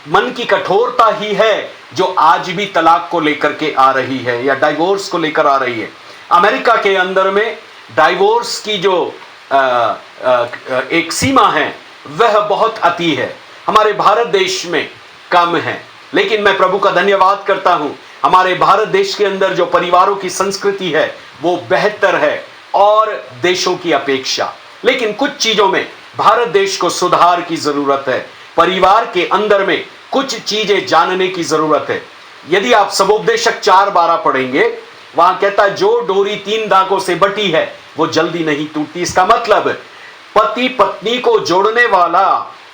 मन की कठोरता ही है जो आज भी तलाक को लेकर के आ रही है या डाइवोर्स को लेकर आ रही है। अमेरिका के अंदर में डाइवोर्स की जो एक सीमा है वह बहुत अति है। हमारे भारत देश में कम है, लेकिन मैं प्रभु का धन्यवाद करता हूं, हमारे भारत देश के अंदर जो परिवारों की संस्कृति है वो बेहतर है और देशों की अपेक्षा। लेकिन कुछ चीजों में भारत देश को सुधार की जरूरत है। परिवार के अंदर में कुछ चीजें जानने की जरूरत है। यदि आप सबोपदेशक 4:12 पढ़ेंगे, वहां कहता है, जो डोरी 3 धागों से बटी है वो जल्दी नहीं टूटती। इसका मतलब पति पत्नी को जोड़ने वाला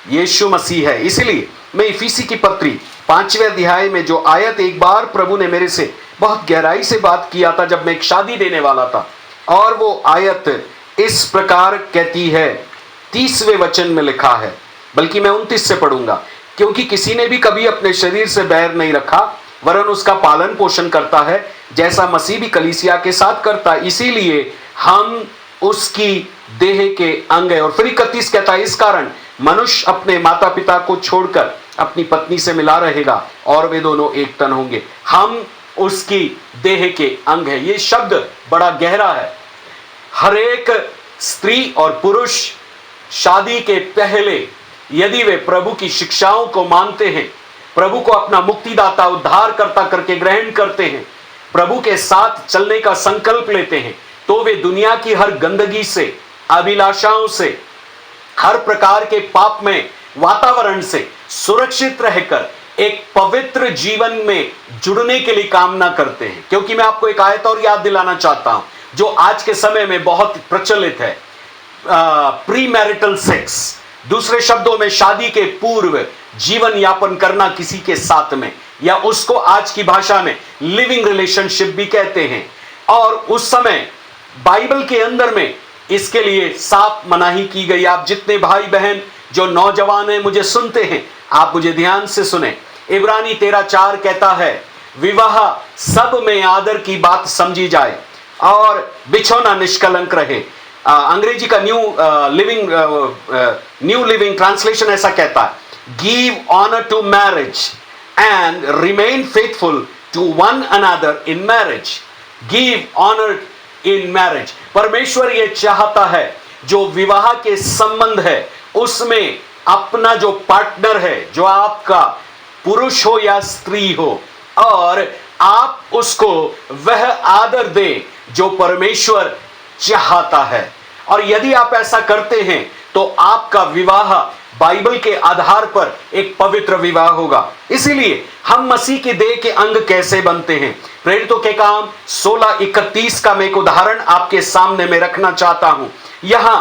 यीशु मसीह है। इसलिए मैं इफिसी की पत्री 5वें अध्याय में जो आयत एक बार प्रभु ने मेरे से बहुत गहराई से बात किया था जब मैं एक शादी देने वाला था, और वो आयत इस प्रकार कहती है, 30वें वचन में लिखा है, बल्कि मैं 29 से पढ़ूंगा। क्योंकि किसी ने भी कभी अपने शरीर से बैर नहीं रखा, वरन उसका पालन पोषण करता है, जैसा मसीह भी कलीसिया के साथ करता है, इसीलिए हम उसकी देह के अंग है। और फिर 31 कहता है, इस कारण मनुष्य अपने माता पिता को छोड़कर अपनी पत्नी से मिला रहेगा और वे दोनों एक तन होंगे। हम उसकी देह के अंग है। ये शब्द बड़ा गहरा है। हर एक स्त्री और पुरुष शादी के पहले यदि वे प्रभु की शिक्षाओं को मानते हैं, प्रभु को अपना मुक्तिदाता उद्धारकर्ता करके ग्रहण करते हैं, प्रभु के साथ चलने का संकल्प लेते हैं, तो वे दुनिया की हर गंदगी से, अभिलाषाओं से, हर प्रकार के पाप में वातावरण से सुरक्षित रहकर एक पवित्र जीवन में जुड़ने के लिए कामना करते हैं। क्योंकि मैं आपको एक आयत और याद दिलाना चाहता हूं जो आज के समय में बहुत प्रचलित है, प्री मैरिटल सेक्स। दूसरे शब्दों में शादी के पूर्व जीवन यापन करना किसी के साथ में, या उसको आज की भाषा में लिविंग रिलेशनशिप भी कहते हैं। और उस समय बाइबल के अंदर में इसके लिए साफ मनाही की गई। आप जितने भाई बहन जो नौजवान हैं मुझे सुनते हैं, आप मुझे ध्यान से सुने। इब्रानी 13:4 कहता है, विवाह सब में आदर की बात समझी जाए और बिछौना निष्कलंक रहे। अंग्रेजी का न्यू लिविंग ट्रांसलेशन ऐसा कहता है, give honour to marriage and remain faithful to one another in marriage. Give honour in marriage. परमेश्वर ये चाहता है जो विवाह के संबंध है उसमें अपना जो पार्टनर है, जो आपका पुरुष हो या स्त्री हो, और आप उसको वह आदर दें जो परमेश्वर चाहता है। और यदि आप ऐसा करते हैं तो आपका विवाह बाइबल के आधार पर एक पवित्र विवाह होगा। इसीलिए हम मसीह के देह के अंग कैसे बनते हैं? प्रेरितों के काम 16:31 का मैं एक उदाहरण आपके सामने में रखना चाहता हूं। यहां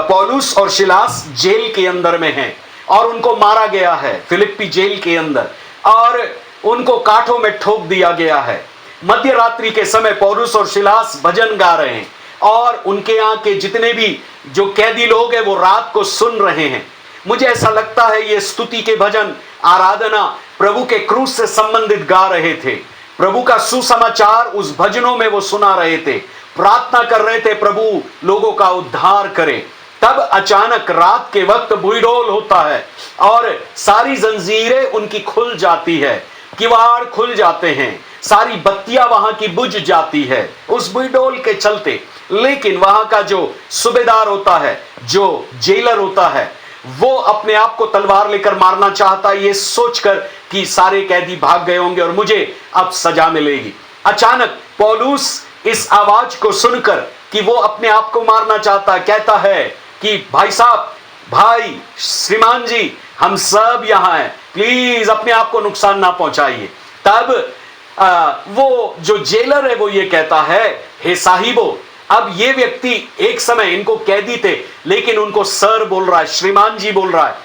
पौलुस और सिलास जेल के अंदर में हैं और उनको मारा गया है, फिलिप्पी जेल के अंदर, और उनको कांटों में ठोक दिया गया है। मध्य रात्रि के समय पौलुस और सिलास भजन गा रहे हैं और उनके यहाँ के जितने भी जो कैदी लोग हैं वो रात को सुन रहे हैं। मुझे ऐसा लगता है ये स्तुति के भजन, आराधना प्रभु के क्रूस से संबंधित गा रहे थे। प्रभु का सुसमाचार उस भजनों में वो सुना रहे थे, प्रार्थना कर रहे थे प्रभु लोगों का उद्धार करे। तब अचानक रात के वक्त बुईडोल होता है और सारी जंजीरें उनकी खुल जाती है, किवाड़ खुल जाते हैं, सारी बत्तियां वहां की बुझ जाती है उस बुईडोल के चलते। लेकिन वहां का जो सूबेदार होता है, जो जेलर होता है, वो अपने आप को तलवार लेकर मारना चाहता है, ये सोचकर कि सारे कैदी भाग गए होंगे और मुझे अब सजा मिलेगी। अचानक पौलुस इस आवाज को सुनकर कि वो अपने आप को मारना चाहता है, कहता है कि भाई साहब, भाई, श्रीमान जी, हम सब यहां हैं, प्लीज अपने आप को नुकसान ना पहुंचाइए। तब वो जो जेलर है वो ये कहता है, हे साहिबो, अब ये व्यक्ति एक समय इनको कैदी थे लेकिन उनको सर बोल रहा है, श्रीमान जी बोल रहा है।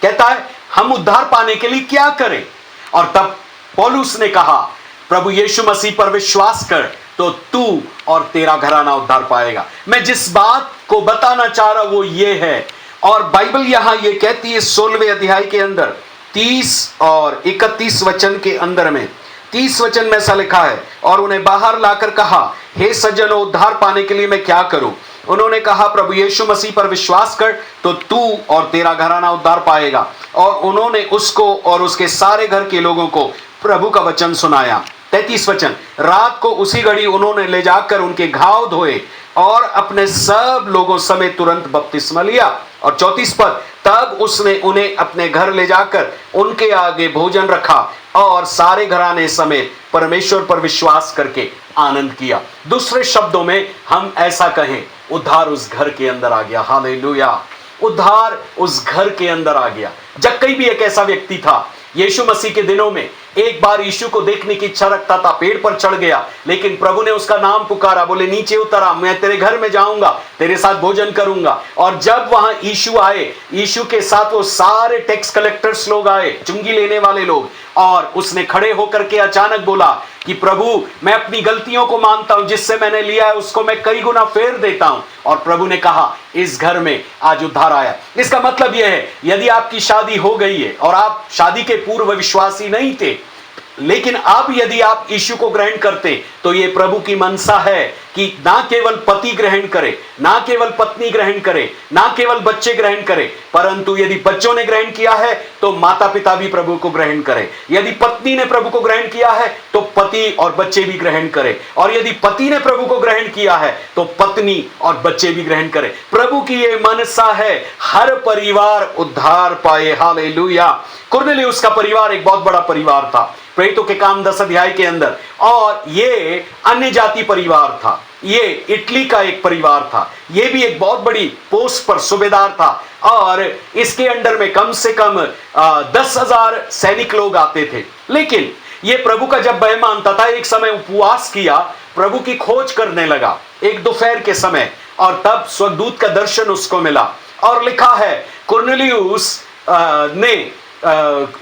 कहता है हम उद्धार पाने के लिए क्या करें? और तब पौलुस ने कहा, प्रभु यीशु मसीह पर विश्वास कर तो तू और तेरा घराना उद्धार पाएगा। मैं जिस बात को बताना चाह रहा हूं वो ये है, और बाइबल यहां ये कहती है 16वें अध्याय के अंदर 30 और 31 वचन के अंदर में, 30 वचन में ऐसा लिखा है, और उन्हें बाहर लाकर कहा, हे सज्जनों, उद्धार पाने के लिए मैं क्या करूं? उन्होंने कहा, प्रभु यीशु मसीह पर विश्वास कर तो तू और तेरा घराना उद्धार पाएगा। और उन्होंने उसको और उसके सारे घर के लोगों को प्रभु का वचन सुनाया। 33 वचन, रात को उसी घड़ी उन्होंने ले जाकर उनके घाव धोए और अपने सब लोगों समेत तुरंत बपतिस्मा लिया। और 34 पद, तब उसने उन्हें अपने घर ले जाकर उनके आगे भोजन रखा और सारे घराने समेत परमेश्वर पर विश्वास करके आनंद किया। दूसरे शब्दों में हम ऐसा कहें, उद्धार उस घर के अंदर आ गया। हालेलुया, उद्धार उस घर के अंदर आ गया। जक्कई भी एक ऐसा व्यक्ति था यीशु मसीह के दिनों में, एक बार यीशु को देखने की इच्छा रखता था, पेड़ पर चढ़ गया, लेकिन प्रभु ने उसका नाम पुकारा, बोले नीचे उतरा, मैं तेरे घर में जाऊंगा, तेरे साथ भोजन करूंगा। और जब वहां यीशु आए, यीशु के साथ वो सारे टैक्स कलेक्टर्स लोग आए, चुंगी लेने वाले लोग, और उसने खड़े होकर के अचानक बोला कि प्रभु, मैं अपनी गलतियों को मानता हूं, जिससे मैंने लिया है उसको मैं कई गुना फेर देता हूं। और प्रभु ने कहा, इस घर में आज उद्धार आया। इसका मतलब यह है, यदि आपकी शादी हो गई है और आप शादी के पूर्व विश्वासी नहीं थे, लेकिन अब यदि आप यीशु को ग्रहण करते, तो ये प्रभु की मनसा है कि ना केवल पति ग्रहण करे, ना केवल पत्नी ग्रहण करे, ना केवल बच्चे ग्रहण करे, परंतु यदि बच्चों ने ग्रहण किया है तो माता पिता भी प्रभु को ग्रहण करे। यदि पत्नी ने प्रभु को ग्रहण किया है तो पति और बच्चे भी ग्रहण करे, और यदि पति ने प्रभु को ग्रहण किया है तो पत्नी और बच्चे भी ग्रहण करे। प्रभु की ये मनसा है, हर परिवार उद्धार पाए। हालेलुया। कुरनेलियुस का परिवार एक बहुत बड़ा परिवार था, प्रेरितों के काम 10 अध्याय के अंदर, और ये अन्य जाति परिवार था, ये इटली का एक परिवार था, ये भी एक बहुत बड़ी पोस्ट पर सूबेदार था, और इसके अंडर में कम से कम 10,000 सैनिक लोग आते थे। लेकिन ये प्रभु का जब भय मानता था, एक समय उपवास किया, प्रभु की खोज करने लगा एक दोपहर के समय, और तब स्वर्गदूत का दर्शन उसको मिला, और लिखा है कुरनेलियुस ने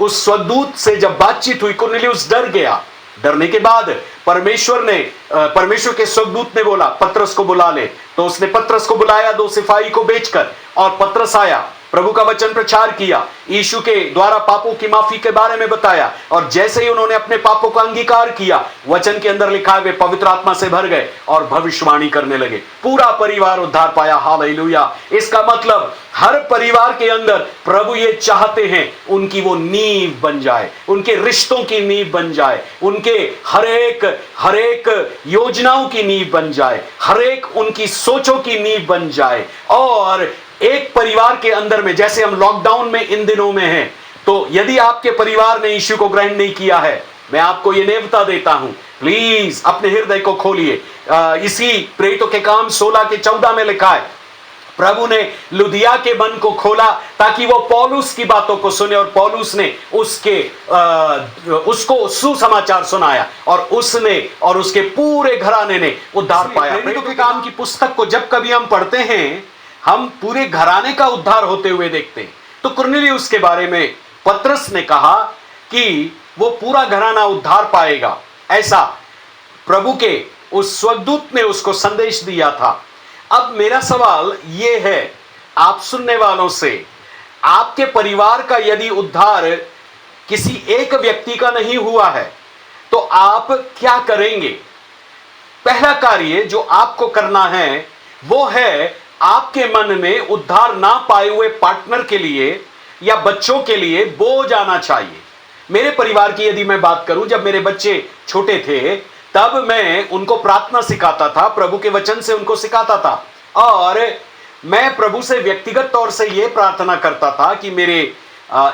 उस स्वर्गदूत से जब बातचीत हुई, कुरनेलियुस डर गया। डरने के बाद परमेश्वर के स्वर्गदूत ने बोला, पतरस को बुला ले। तो उसने पतरस को बुलाया 2 सिपाही को बेचकर, और पतरस आया, प्रभु का वचन प्रचार किया, यीशु के द्वारा पापों की माफी के बारे में बताया, और जैसे ही उन्होंने अपने पापों का अंगीकार किया, वचन के अंदर लिखा है वे पवित्र आत्मा से भर गए और भविष्यवाणी करने लगे। पूरा परिवार उद्धार पाया। हालेलुया। इसका मतलब हर परिवार के अंदर प्रभु ये चाहते हैं उनकी वो नींव बन जाए, उनके रिश्तों की नींव बन जाए, उनके हर एक योजनाओं की नींव बन जाए, हर एक उनकी सोचों की नींव बन जाए। और एक परिवार के अंदर में, जैसे हम लॉकडाउन में इन दिनों में हैं, तो यदि आपके परिवार ने यीशु को ग्रहण नहीं किया है, मैं आपको ये नेवता देता हूं, प्लीज अपने हृदय को खोलिए। इसी प्रेरितों के काम 16 के 14 में लिखा है, प्रभु ने लुदिया के मन को खोला ताकि वो पौलुस की बातों को सुने, और पौलुस ने उसको सुसमाचार सुनाया, और उसने और उसके पूरे घराने ने उद्धार पाया। प्रेरितों के काम की पुस्तक को जब कभी हम पढ़ते हैं, हम पूरे घराने का उद्धार होते हुए देखते हैं। तो कुरनेलियुस के बारे में पतरस ने कहा कि वो पूरा घराना उद्धार पाएगा, ऐसा प्रभु के उस स्वर्गदूत ने उसको संदेश दिया था। अब मेरा सवाल यह है आप सुनने वालों से, आपके परिवार का यदि उद्धार किसी एक व्यक्ति का नहीं हुआ है तो आप क्या करेंगे? पहला कार्य जो आपको करना है वो है, आपके मन में उद्धार ना पाए हुए पार्टनर के लिए या बच्चों के लिए बोझ आना चाहिए। मेरे परिवार की यदि मैं बात करूं, जब मेरे बच्चे छोटे थे तब मैं उनको प्रार्थना सिखाता था, प्रभु के वचन से उनको सिखाता था, और मैं प्रभु से व्यक्तिगत तौर से यह प्रार्थना करता था कि मेरे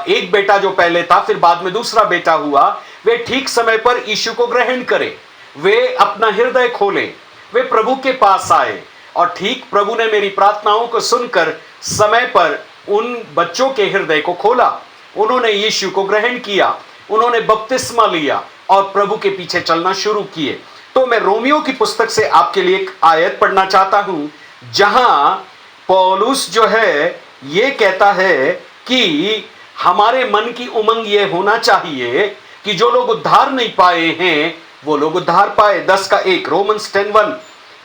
एक बेटा जो पहले था, फिर बाद में दूसरा बेटा हुआ, वे ठीक समय पर यीशु को ग्रहण करें, वे अपना हृदय खोलें, वे प्रभु के पास आए। और ठीक प्रभु ने मेरी प्रार्थनाओं को सुनकर समय पर उन बच्चों के हृदय को खोला, उन्होंने यीशु को ग्रहण किया, उन्होंने बपतिस्मा लिया और प्रभु के पीछे चलना शुरू किए। तो मैं रोमियो की पुस्तक से आपके लिए एक आयत पढ़ना चाहता हूं, जहां पौलुस जो है ये कहता है कि हमारे मन की उमंग ये होना चाहिए कि जो लोग उद्धार नहीं पाए हैं वो लोग उद्धार पाए। 10 का 1 रोमन्स 10:1,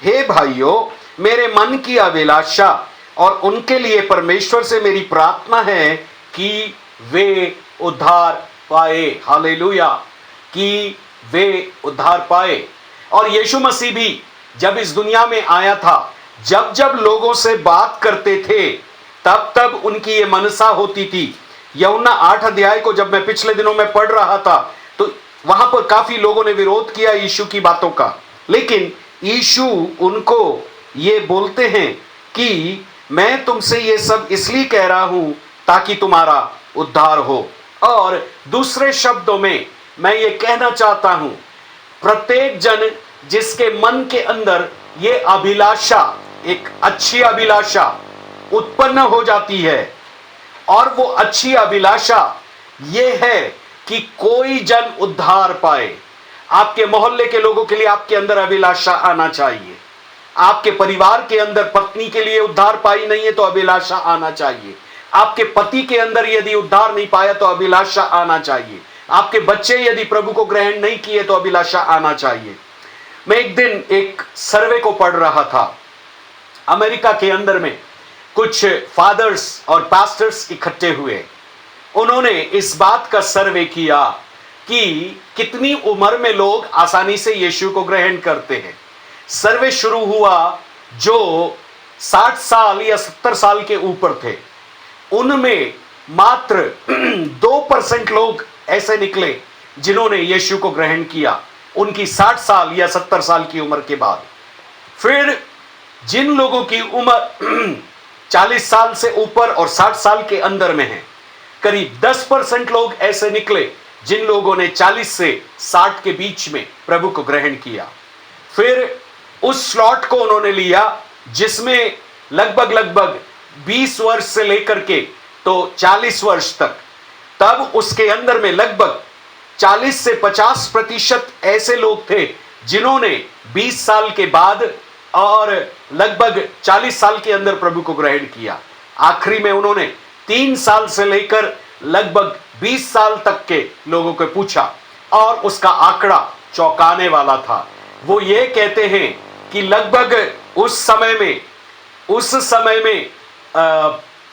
हे भाइयों, मेरे मन की अभिलाषा और उनके लिए परमेश्वर से मेरी प्रार्थना है कि वे उद्धार पाए। हालेलुया, कि वे उद्धार पाए। और यीशु मसीह भी जब इस दुनिया में आया था, जब जब लोगों से बात करते थे, तब तब उनकी ये मनसा होती थी। यूहन्ना 8 अध्याय को जब मैं पिछले दिनों में पढ़ रहा था, तो वहां पर काफी लोगों ने विरोध किया यीशु की बातों का, लेकिन यीशु उनको ये बोलते हैं कि मैं तुमसे ये सब इसलिए कह रहा हूं ताकि तुम्हारा उद्धार हो। और दूसरे शब्दों में मैं ये कहना चाहता हूं, प्रत्येक जन जिसके मन के अंदर ये अभिलाषा, एक अच्छी अभिलाषा उत्पन्न हो जाती है, और वो अच्छी अभिलाषा ये है कि कोई जन उद्धार पाए। आपके मोहल्ले के लोगों के लिए आपके अंदर अभिलाषा आना चाहिए। आपके परिवार के अंदर पत्नी के लिए उद्धार पाई नहीं है तो अभिलाषा आना चाहिए। आपके पति के अंदर यदि उद्धार नहीं पाया तो अभिलाषा आना चाहिए। आपके बच्चे यदि प्रभु को ग्रहण नहीं किए तो अभिलाषा आना चाहिए। मैं एक दिन एक सर्वे को पढ़ रहा था। अमेरिका के अंदर में कुछ फादर्स और पास्टर्स इकट्ठे हुए। उन्होंने इस बात का सर्वे किया कि कितनी उम्र में लोग आसानी से यीशु को ग्रहण करते हैं। सर्वे शुरू हुआ जो 60 साल या 70 साल के ऊपर थे, उनमें मात्र 2% लोग ऐसे निकले जिन्होंने यीशु को ग्रहण किया उनकी 60 साल या 70 साल की उम्र के बाद। फिर जिन लोगों की उम्र 40 साल से ऊपर और 60 साल के अंदर में है, करीब 10% लोग ऐसे निकले जिन लोगों ने 40 से 60 के बीच में प्रभु को ग्रहण किया। फिर उस स्लॉट को उन्होंने लिया जिसमें लगभग 20 वर्ष से लेकर के तो 40 वर्ष तक। तब उसके अंदर में लगभग 40 से 50% ऐसे लोग थे जिन्होंने 20 साल के बाद और लगभग 40 साल के अंदर प्रभु को ग्रहण किया। आखिरी में उन्होंने 3 साल से लेकर लगभग 20 साल तक के लोगों को पूछा और उसका आंकड़ा चौंकाने वाला था। वो ये कहते हैं कि लगभग उस समय में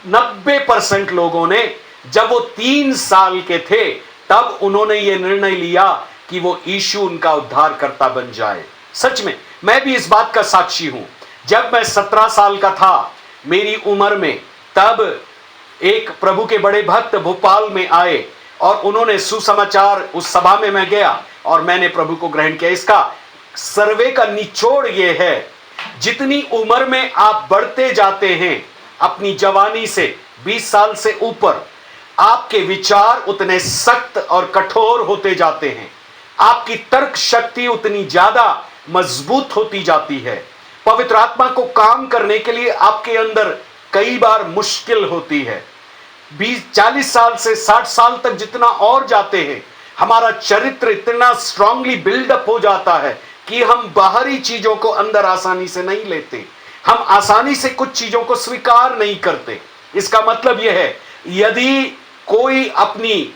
90% लोगों ने, जब वो 3 साल के थे तब उन्होंने ये निर्णय लिया कि वो यीशु उनका उद्धारकर्ता बन जाए। सच में मैं भी इस बात का साक्षी हूं। जब मैं 17 साल का था मेरी उम्र में, तब एक प्रभु के बड़े भक्त भोपाल में आए और उन्होंने सुसमाचार, उस सभा में मैं गया और मैंने प्रभु को ग्रहण किया। इसका सर्वे का निचोड़ ये है, जितनी उम्र में आप बढ़ते जाते हैं अपनी जवानी से 20 साल से ऊपर, आपके विचार उतने सख्त और कठोर होते जाते हैं। आपकी तर्क शक्ति उतनी ज्यादा मजबूत होती जाती है। पवित्र आत्मा को काम करने के लिए आपके अंदर कई बार मुश्किल होती है। 40 साल से 60 साल तक जितना और जाते हैं, हमारा चरित्र इतना स्ट्रांगली बिल्डअप हो जाता है कि हम बाहरी चीजों को अंदर आसानी से नहीं लेते। हम आसानी से कुछ चीजों को स्वीकार नहीं करते। इसका मतलब यह है, यदि कोई अपनी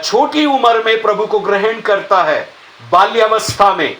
छोटी उम्र में प्रभु को ग्रहण करता है, बाल्यावस्था में,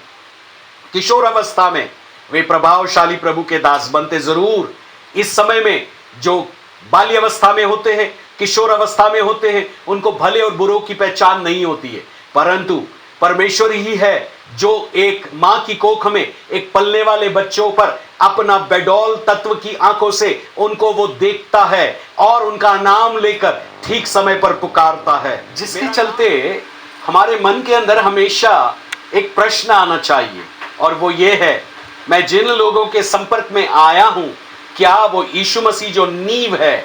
किशोर अवस्था में, वे प्रभावशाली प्रभु के दास बनते जरूर। इस समय में जो बाल्यावस्था में होते हैं, किशोर अवस्था में होते हैं, उनको भले और बुरों की पहचान नहीं होती है, परंतु परमेश्वर ही है जो एक मां की कोख में एक पलने वाले बच्चों पर अपना बेडौल तत्व की आंखों से उनको वो देखता है और उनका नाम लेकर ठीक समय पर पुकारता है। जिसके चलते हमारे मन के अंदर हमेशा एक प्रश्न आना चाहिए, और वो ये है, मैं जिन लोगों के संपर्क में आया हूं, क्या वो यीशु मसीह जो नींव है,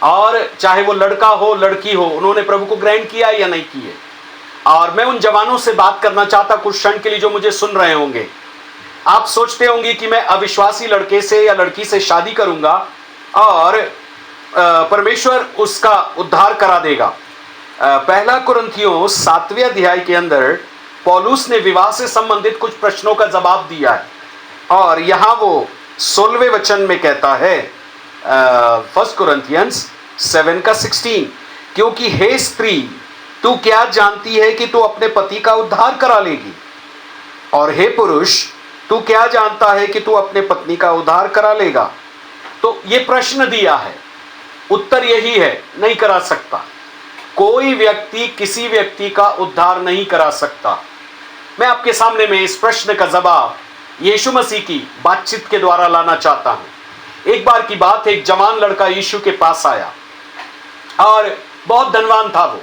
और चाहे वो लड़का हो लड़की हो, उन्होंने प्रभु को ग्रहण किया या नहीं किए। और मैं उन जवानों से बात करना चाहता कुछ क्षण के लिए जो मुझे सुन रहे होंगे। आप सोचते होंगे कि मैं अविश्वासी लड़के से या लड़की से शादी करूंगा और परमेश्वर उसका उद्धार करा देगा। पहला कुरिन्थियों 7वें अध्याय के अंदर पौलुस ने विवाह से संबंधित कुछ प्रश्नों का जवाब दिया है, और यहां वो 16वें वचन में कहता है, 1 Corinthians 7:16, क्योंकि हे स्त्री, तू क्या जानती है कि तू अपने पति का उद्धार करा लेगी, और हे पुरुष, तू क्या जानता है कि तू अपने पत्नी का उद्धार करा लेगा। तो ये प्रश्न दिया है, उत्तर यही है, नहीं करा सकता। कोई व्यक्ति किसी व्यक्ति का उद्धार नहीं करा सकता। मैं आपके सामने में इस प्रश्न का जवाब यीशु मसीह की बातचीत के द्वारा लाना चाहता हूं। एक बार की बात, एक जवान लड़का यीशु के पास आया और बहुत धनवान था वो,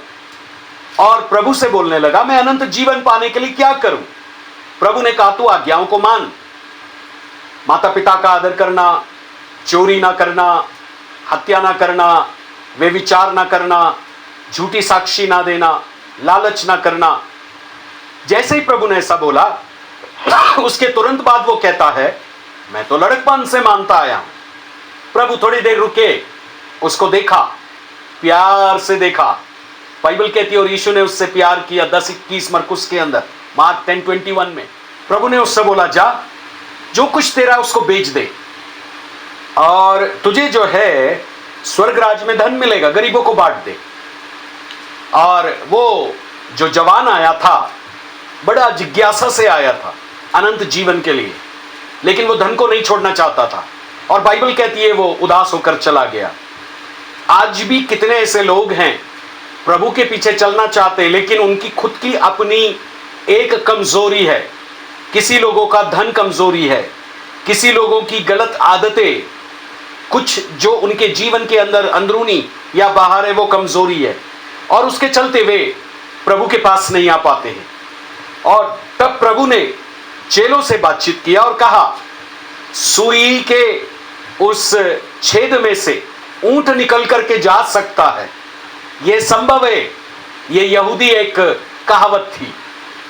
और प्रभु से बोलने लगा, मैं अनंत जीवन पाने के लिए क्या करूं? प्रभु ने कहा, तू आज्ञाओं को मान, माता पिता का आदर करना, चोरी ना करना, हत्या ना करना, व्यभिचार ना करना, झूठी साक्षी ना देना, लालच ना करना। जैसे ही प्रभु ने ऐसा बोला, उसके तुरंत बाद वो कहता है, मैं तो लड़कपन से मानता आया हूं। प्रभु थोड़ी देर रुके, उसको देखा, प्यार से देखा। बाइबल कहती है और यीशु ने उससे प्यार किया। 10:21 मरकुस के अंदर, मार्क 10:21 में प्रभु ने उससे बोला, जा जो कुछ तेरा उसको बेच दे और तुझे जो है स्वर्ग राज्य में धन मिलेगा, गरीबों को बांट दे। और वो जो जवान आया था, बड़ा जिज्ञासा से आया था अनंत जीवन के लिए, लेकिन वो धन को नहीं छोड़ना चाहता था, और बाइबल कहती है वो उदास होकर चला गया। आज भी कितने ऐसे लोग हैं प्रभु के पीछे चलना चाहते हैं, लेकिन उनकी खुद की अपनी एक कमजोरी है। किसी लोगों का धन कमजोरी है, किसी लोगों की गलत आदतें, कुछ जो उनके जीवन के अंदर अंदरूनी या बाहर है वो कमजोरी है, और उसके चलते वे प्रभु के पास नहीं आ पाते हैं। और तब प्रभु ने चेलों से बातचीत किया और कहा, सुई के उस छेद में से ऊंट निकल करके जा सकता है, यह संभव है। यह यहूदी एक कहावत थी,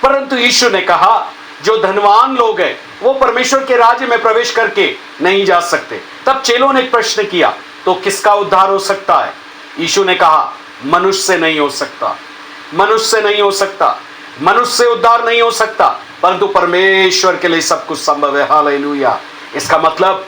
परंतु यीशु ने कहा, जो धनवान लोग हैं वो परमेश्वर के राज्य में प्रवेश करके नहीं जा सकते। तब चेलों ने प्रश्न किया, तो किसका उद्धार हो सकता है? यीशु ने कहा, मनुष्य से नहीं हो सकता, मनुष्य से नहीं हो सकता, मनुष्य से उद्धार नहीं हो सकता, परंतु परमेश्वर के लिए सब कुछ संभव है। हालेलुया। इसका मतलब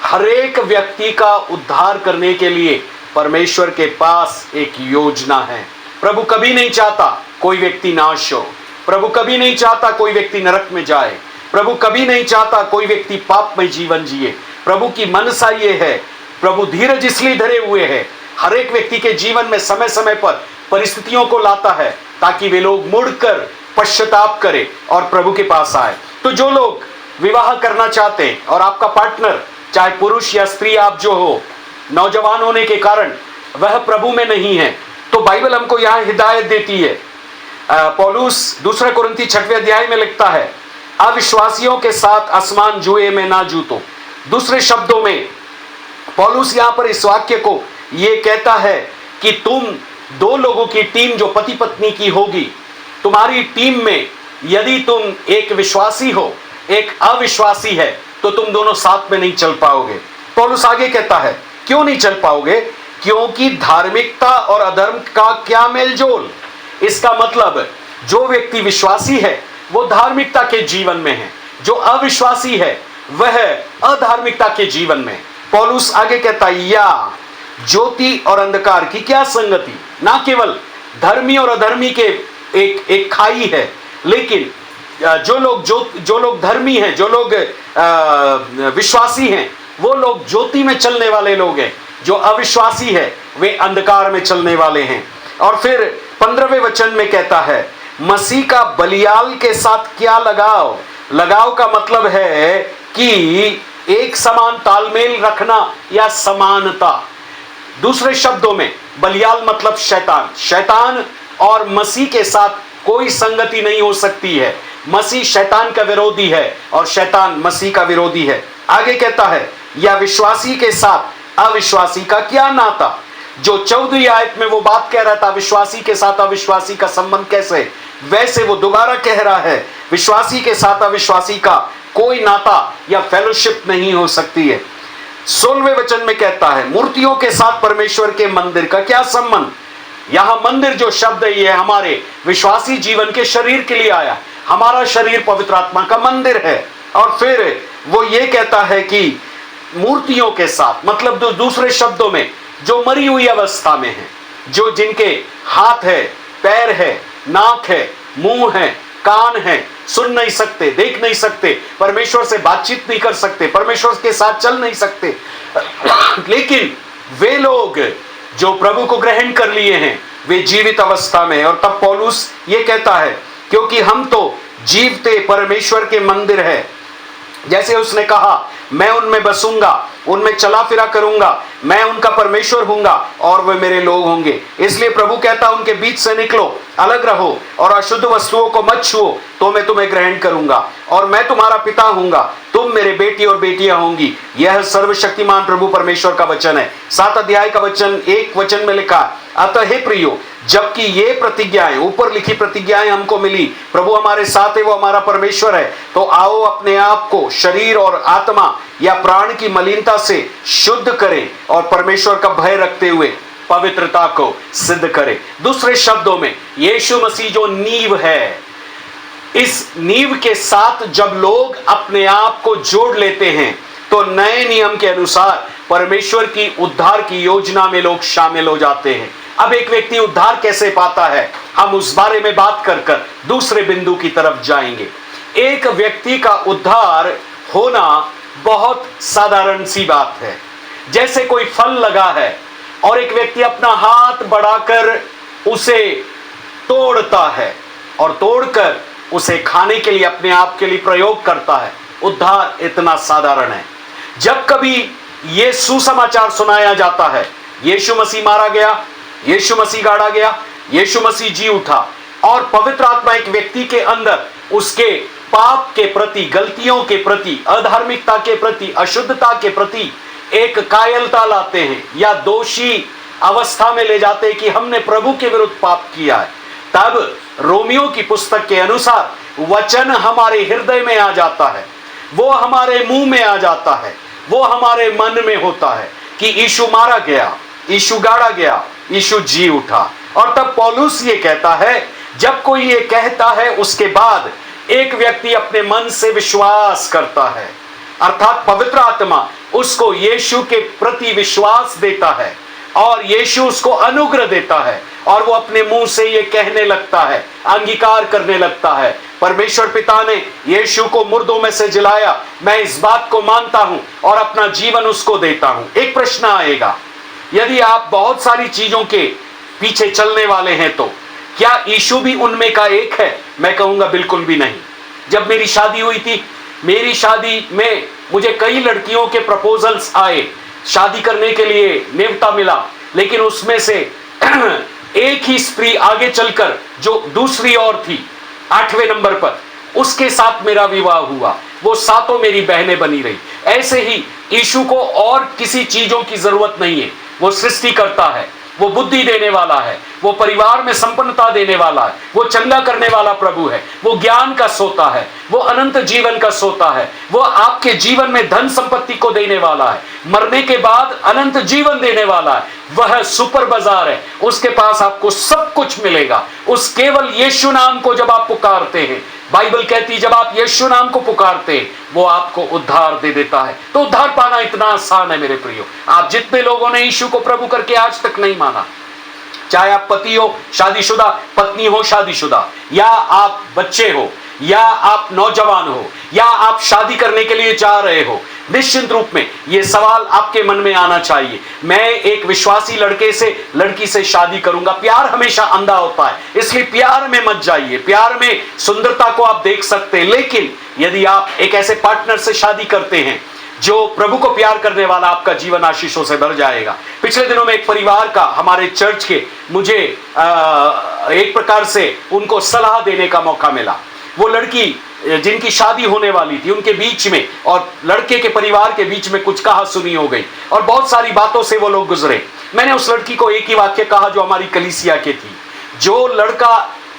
हर एक व्यक्ति का उद्धार करने के लिए परमेश्वर के पास एक योजना है। प्रभु कभी नहीं चाहता कोई व्यक्ति नाश हो, प्रभु कभी नहीं चाहता कोई व्यक्ति नरक में जाए, प्रभु कभी नहीं चाहता कोई व्यक्ति पाप में जीवन जिए। प्रभु की मनसा ये है, प्रभु धीरज इसलिए धरे हुए है, हर एक व्यक्ति के जीवन में समय समय पर परिस्थितियों को लाता है ताकि वे लोग मुड़कर पश्चाताप करें और प्रभु के पास आए। तो जो लोग विवाह करना चाहते हैं और आपका पार्टनर, चाहे पुरुष या स्त्री आप जो हो, नौजवान होने के कारण वह प्रभु में नहीं है, तो बाइबल हमको यहाँ हिदायत देती है। पौलुस 2 कुरिन्थी 6वें अध्याय में लिखता है, अविश्वासियों के साथ आसमान जुए में ना जूतो। दूसरे शब्दों में पौलुस यहाँ पर इस वाक्य को ये कहता है कि तुम दो लोगों की टीम जो पति पत्नी की होगी, तुम्हारी टीम में यदि तुम एक विश्वासी हो, एक अविश्वासी है, तो तुम दोनों साथ में नहीं चल पाओगे। पौलुस आगे कहता है, क्यों नहीं चल पाओगे? क्योंकि धार्मिकता और अधर्म का क्या मेलजोल। इसका मतलब जो व्यक्ति विश्वासी है वो धार्मिकता के जीवन में है, जो अविश्वासी है वह अधार्मिकता के जीवन में। पौलुस आगे कहता है, या ज्योति और अंधकार की क्या संगति। ना केवल धर्मी और अधर्मी के एक खाई है, लेकिन जो लोग धर्मी हैं, जो लोग विश्वासी हैं, वो लोग ज्योति में चलने वाले लोग हैं। जो अविश्वासी है वे अंधकार में चलने वाले हैं। और फिर 15वें वचन में कहता है, मसीह का बलियाल के साथ क्या लगाव। लगाव का मतलब है कि एक समान तालमेल रखना या समानता। दूसरे शब्दों में बलियाल मतलब शैतान। शैतान और मसीह के साथ कोई संगति नहीं हो सकती है। मसीह शैतान का विरोधी है और शैतान मसीह का विरोधी है। आगे कहता है, या विश्वासी के साथ अविश्वासी का क्या नाता। जो 14वीं आयत में वो बात कह रहा था, विश्वासी के साथ अविश्वासी का संबंध कैसे, वैसे वो दोबारा कह रहा है, विश्वासी के साथ अविश्वासी का कोई नाता या फेलोशिप नहीं हो सकती है। 16वें वचन में कहता है, मूर्तियों के साथ परमेश्वर के मंदिर का क्या संबंध। यहां मंदिर जो शब्द है ये हमारे विश्वासी जीवन के शरीर के लिए आया। हमारा शरीर पवित्र आत्मा का मंदिर है। और फिर वो ये कहता है कि मूर्तियों के साथ, मतलब दूसरे शब्दों में जो मरी हुई अवस्था में है, जो जिनके हाथ है, पैर है, नाक है, मुंह है, कान हैं, सुन नहीं सकते, देख नहीं सकते, परमेश्वर से बातचीत नहीं कर सकते, परमेश्वर के साथ चल नहीं सकते। लेकिन वे लोग जो प्रभु को ग्रहण कर लिए हैं वे जीवित अवस्था में हैं। और तब पौलुस ये कहता है, क्योंकि हम तो जीवते परमेश्वर के मंदिर है। जैसे उसने कहा, मैं उनमें बसूंगा, उनमें चला फिरा करूंगा, मैं उनका परमेश्वर हूंगा और वे मेरे लोग होंगे। इसलिए प्रभु कहता, उनके बीच से निकलो, अलग रहो और अशुद्ध वस्तुओं को मत छुओ, तो मैं तुम्हें ग्रहण करूंगा और मैं तुम्हारा पिता हूंगा, तुम मेरे बेटी और बेटियां होंगी। यह सर्वशक्तिमान प्रभु परमेश्वर का वचन है। 7 अध्याय का वचन 1 वचन में लिखा, अतः हे प्रियो, जबकि ये प्रतिज्ञाएं, ऊपर लिखी प्रतिज्ञाएं हमको मिली, प्रभु हमारे साथ है, वो हमारा परमेश्वर है, तो आओ अपने आप को शरीर और आत्मा या प्राण की मलिनता से शुद्ध करें और परमेश्वर का भय रखते हुए पवित्रता को सिद्ध करें। दूसरे शब्दों में, यीशु मसीह जो नींव है, इस नींव के साथ जब लोग अपने आप को जोड़ लेते हैं तो नए नियम के अनुसार परमेश्वर की उद्धार की योजना में लोग शामिल हो जाते हैं। अब एक व्यक्ति उद्धार कैसे पाता है, हम उस बारे में बात कर दूसरे बिंदु की तरफ जाएंगे। एक व्यक्ति का उद्धार होना बहुत साधारण सी बात है। जैसे कोई फल लगा है और एक व्यक्ति अपना हाथ बढ़ाकर उसे तोड़ता है और तोड़कर उसे खाने के लिए, अपने आप के लिए प्रयोग करता है। उद्धार इतना साधारण है। जब कभी ये सुसमाचार सुनाया जाता है, यीशु मसीह मारा गया, यीशु मसीह गाड़ा गया, यीशु मसीह जी उठा, और पवित्र आत्मा एक व्यक्ति के अंदर उसके पाप के प्रति, गलतियों के प्रति, अधार्मिकता के प्रति, अशुद्धता के प्रति एक कायरता लाते हैं या दोषी अवस्था में ले जाते हैं कि हमने प्रभु के विरुद्ध पाप किया है। तब रोमियो की पुस्तक के अनुसार वचन हमारे हृदय में आ जाता है, वो हमारे मुंह में आ जाता है, वो हमारे मन में होता है कि यीशु मारा गया, यीशु गाड़ा गया, यीशु जी उठा। और तब पौलुस ये कहता है, जब कोई ये कहता है उसके बाद एक व्यक्ति अपने मन से विश्वास करता है, अर्थात पवित्र आत्मा उसको यीशु के प्रति विश्वास देता है और यीशु उसको अनुग्रह देता है और वो अपने मुंह से ये कहने लगता है, अंगीकार करने लगता है, परमेश्वर पिता ने यीशु को मुर्दों में से जिलाया, मैं इस बात को मानता हूं और अपना जीवन उसको देता हूं। एक प्रश्न आएगा, यदि आप बहुत सारी चीजों के पीछे चलने वाले हैं तो क्या यीशु भी उनमें का एक है? मैं कहूंगा बिल्कुल भी नहीं। जब मेरी शादी हुई थी, मेरी शादी में मुझे कई लड़कियों के प्रपोजल्स आए, शादी करने के लिए न्योता मिला, लेकिन उसमें से एक ही स्त्री आगे चलकर जो दूसरी और थी 8वें नंबर पर, उसके साथ मेरा विवाह हुआ। वो सातों मेरी बहनें बनी रही। ऐसे ही यीशु को और किसी चीजों की जरूरत नहीं है। वो सृष्टि करता है, वो बुद्धि देने वाला है, वो परिवार में संपन्नता देने वाला है, वो चंगा करने वाला प्रभु है, वो ज्ञान का सोता है, वो अनंत जीवन का सोता है, वो आपके जीवन में धन संपत्ति को देने वाला है, मरने के बाद अनंत जीवन देने वाला है। वह सुपर बाजार है, उसके पास आपको सब कुछ मिलेगा। उस केवल यीशु नाम को जब आप पुकारते हैं, बाइबल कहती है जब आप यीशु नाम को पुकारते हैं वो आपको उद्धार दे देता है। तो उद्धार पाना इतना आसान है मेरे प्रियो। आप जितने लोगों ने यीशु को प्रभु करके आज तक नहीं माना, चाहे आप पति हो शादीशुदा, पत्नी हो शादीशुदा, या आप बच्चे हो, या आप नौजवान हो, या आप शादी करने के लिए चाह रहे हो, निश्चित रूप में यह सवाल आपके मन में आना चाहिए, मैं एक विश्वासी लड़की से शादी करूंगा। प्यार हमेशा अंधा होता है, इसलिए प्यार में मत जाइए। प्यार में सुंदरता को आप देख सकते हैं, लेकिन यदि आप एक ऐसे पार्टनर से शादी करते हैं जो प्रभु को प्यार करने वाला, आपका जीवन आशीषों से भर जाएगा। पिछले दिनों में एक परिवार का, हमारे चर्च के, मुझे एक प्रकार से उनको सलाह देने का मौका मिला। वो लड़की जिनकी शादी होने वाली थी, उनके बीच में और लड़के के परिवार के बीच में कुछ कहा सुनी हो गई और बहुत सारी बातों से वो लोग गुजरे। मैंने उस लड़की को एक ही वाक्य कहा जो हमारी कलीसिया के थी, जो लड़का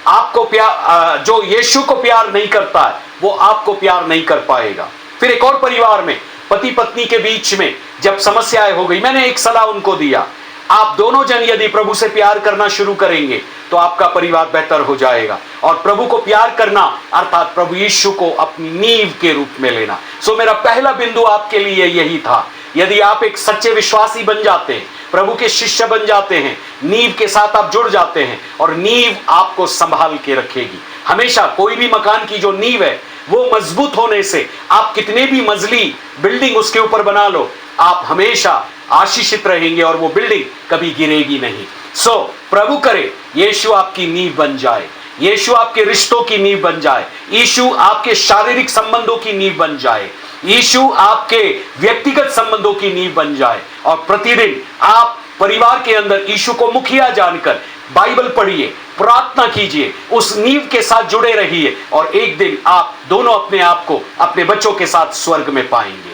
आपको प्यार, जो यीशु को प्यार नहीं करता है, वो आपको प्यार नहीं कर पाएगा। फिर एक और परिवार में पति पत्नी के बीच में जब समस्याएं हो गई, मैंने एक सलाह उनको दिया, आप दोनों जन यदि प्रभु से प्यार करना शुरू करेंगे तो आपका परिवार बेहतर हो जाएगा। और प्रभु को प्यार करना अर्थात प्रभु यीशु को अपनी नींव के रूप में लेना। सो मेरा पहला बिंदु आपके लिए यही था। यदि आप एक सच्चे विश्वासी बन जाते हैं प्रभु के शिष्य बन जाते हैं, नींव के साथ आप जुड़ जाते हैं और नींव आपको संभाल के रखेगी। हमेशा कोई भी मकान की जो नींव है वो मजबूत होने से आप कितने भी मंजिली बिल्डिंग उसके ऊपर बना लो, आप हमेशा आशीषित रहेंगे और वो बिल्डिंग कभी गिरेगी नहीं। सो प्रभु करे यीशु आपकी नींव बन जाए, यीशु आपके रिश्तों की नींव बन जाए, यीशु आपके शारीरिक संबंधों की नींव बन जाए, यीशु आपके व्यक्तिगत संबंधों की नींव बन जाए और प्रतिदिन आप परिवार के अंदर यीशु को मुखिया जानकर बाइबल पढ़िए, प्रार्थना कीजिए, उस नींव के साथ जुड़े रहिए और एक दिन आप दोनों अपने आप को अपने बच्चों के साथ स्वर्ग में पाएंगे।